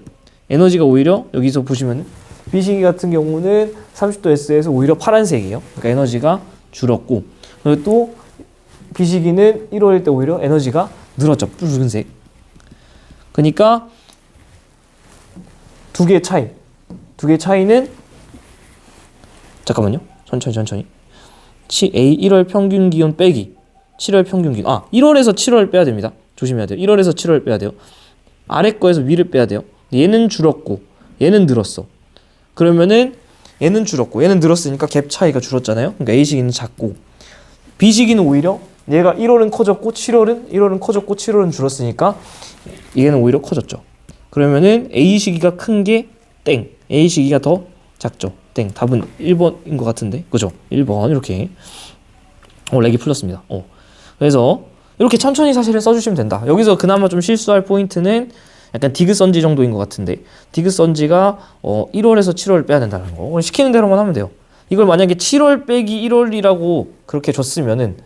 에너지가 오히려 여기서 보시면 B 시기 같은 경우는 30도 S에서 오히려 파란색이에요. 그러니까 에너지가 줄었고 그리고 또 B 시기는 1월일 때 오히려 에너지가 늘었죠. 붉은색. 그러니까 두 개의 차이는 잠깐만요. 천천히. 1월 평균 기온 빼기 7월 평균 기온. 1월에서 7월 빼야 됩니다. 조심해야 돼요. 1월에서 7월 빼야 돼요. 아래 거에서 위를 빼야 돼요. 얘는 줄었고 얘는 늘었어. 그러면은 얘는 줄었고 얘는 늘었으니까 갭 차이가 줄었잖아요. 그러니까 A 시기는 작고 B 시기는 오히려 얘가 1월은 커졌고 1월은 커졌고 7월은 줄었으니까 얘는 오히려 커졌죠. 그러면은 A 시기가 큰 게 땡. A 시기가 더 작죠. 땡. 답은 1번인 것 같은데. 그죠? 1번 이렇게. 렉이 풀렸습니다. 그래서 이렇게 천천히 사실은 써주시면 된다. 여기서 그나마 좀 실수할 포인트는 약간 디귿선지 정도인 것 같은데 디귿선지가 1월에서 7월 빼야 된다는 거. 시키는 대로만 하면 돼요. 이걸 만약에 7월 빼기 1월이라고 그렇게 줬으면은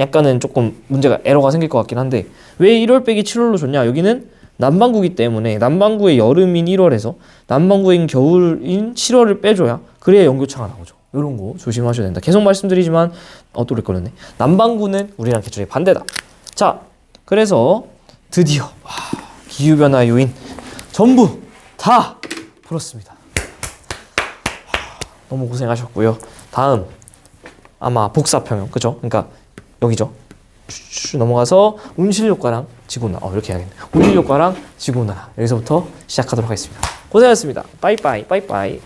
약간은 조금 문제가 에러가 생길 것 같긴 한데 왜 1월 빼기 7월로 줬냐? 여기는 남반구이기 때문에 남반구의 여름인 1월에서 남반구인 겨울인 7월을 빼줘야 그래야 연교차가 나오죠. 이런 거 조심하셔야 된다. 계속 말씀드리지만 또 렉 걸렸네. 남반구는 우리랑 개체의 반대다. 자, 그래서 드디어 기후변화 요인 전부 다 풀었습니다. 너무 고생하셨고요. 다음 아마 복사평형 그죠? 그러니까 여기죠. 넘어가서 온실효과랑 지구온난화 이렇게 해야겠네. 온실효과랑 지구온난화 여기서부터 시작하도록 하겠습니다. 고생하셨습니다. 빠이빠이.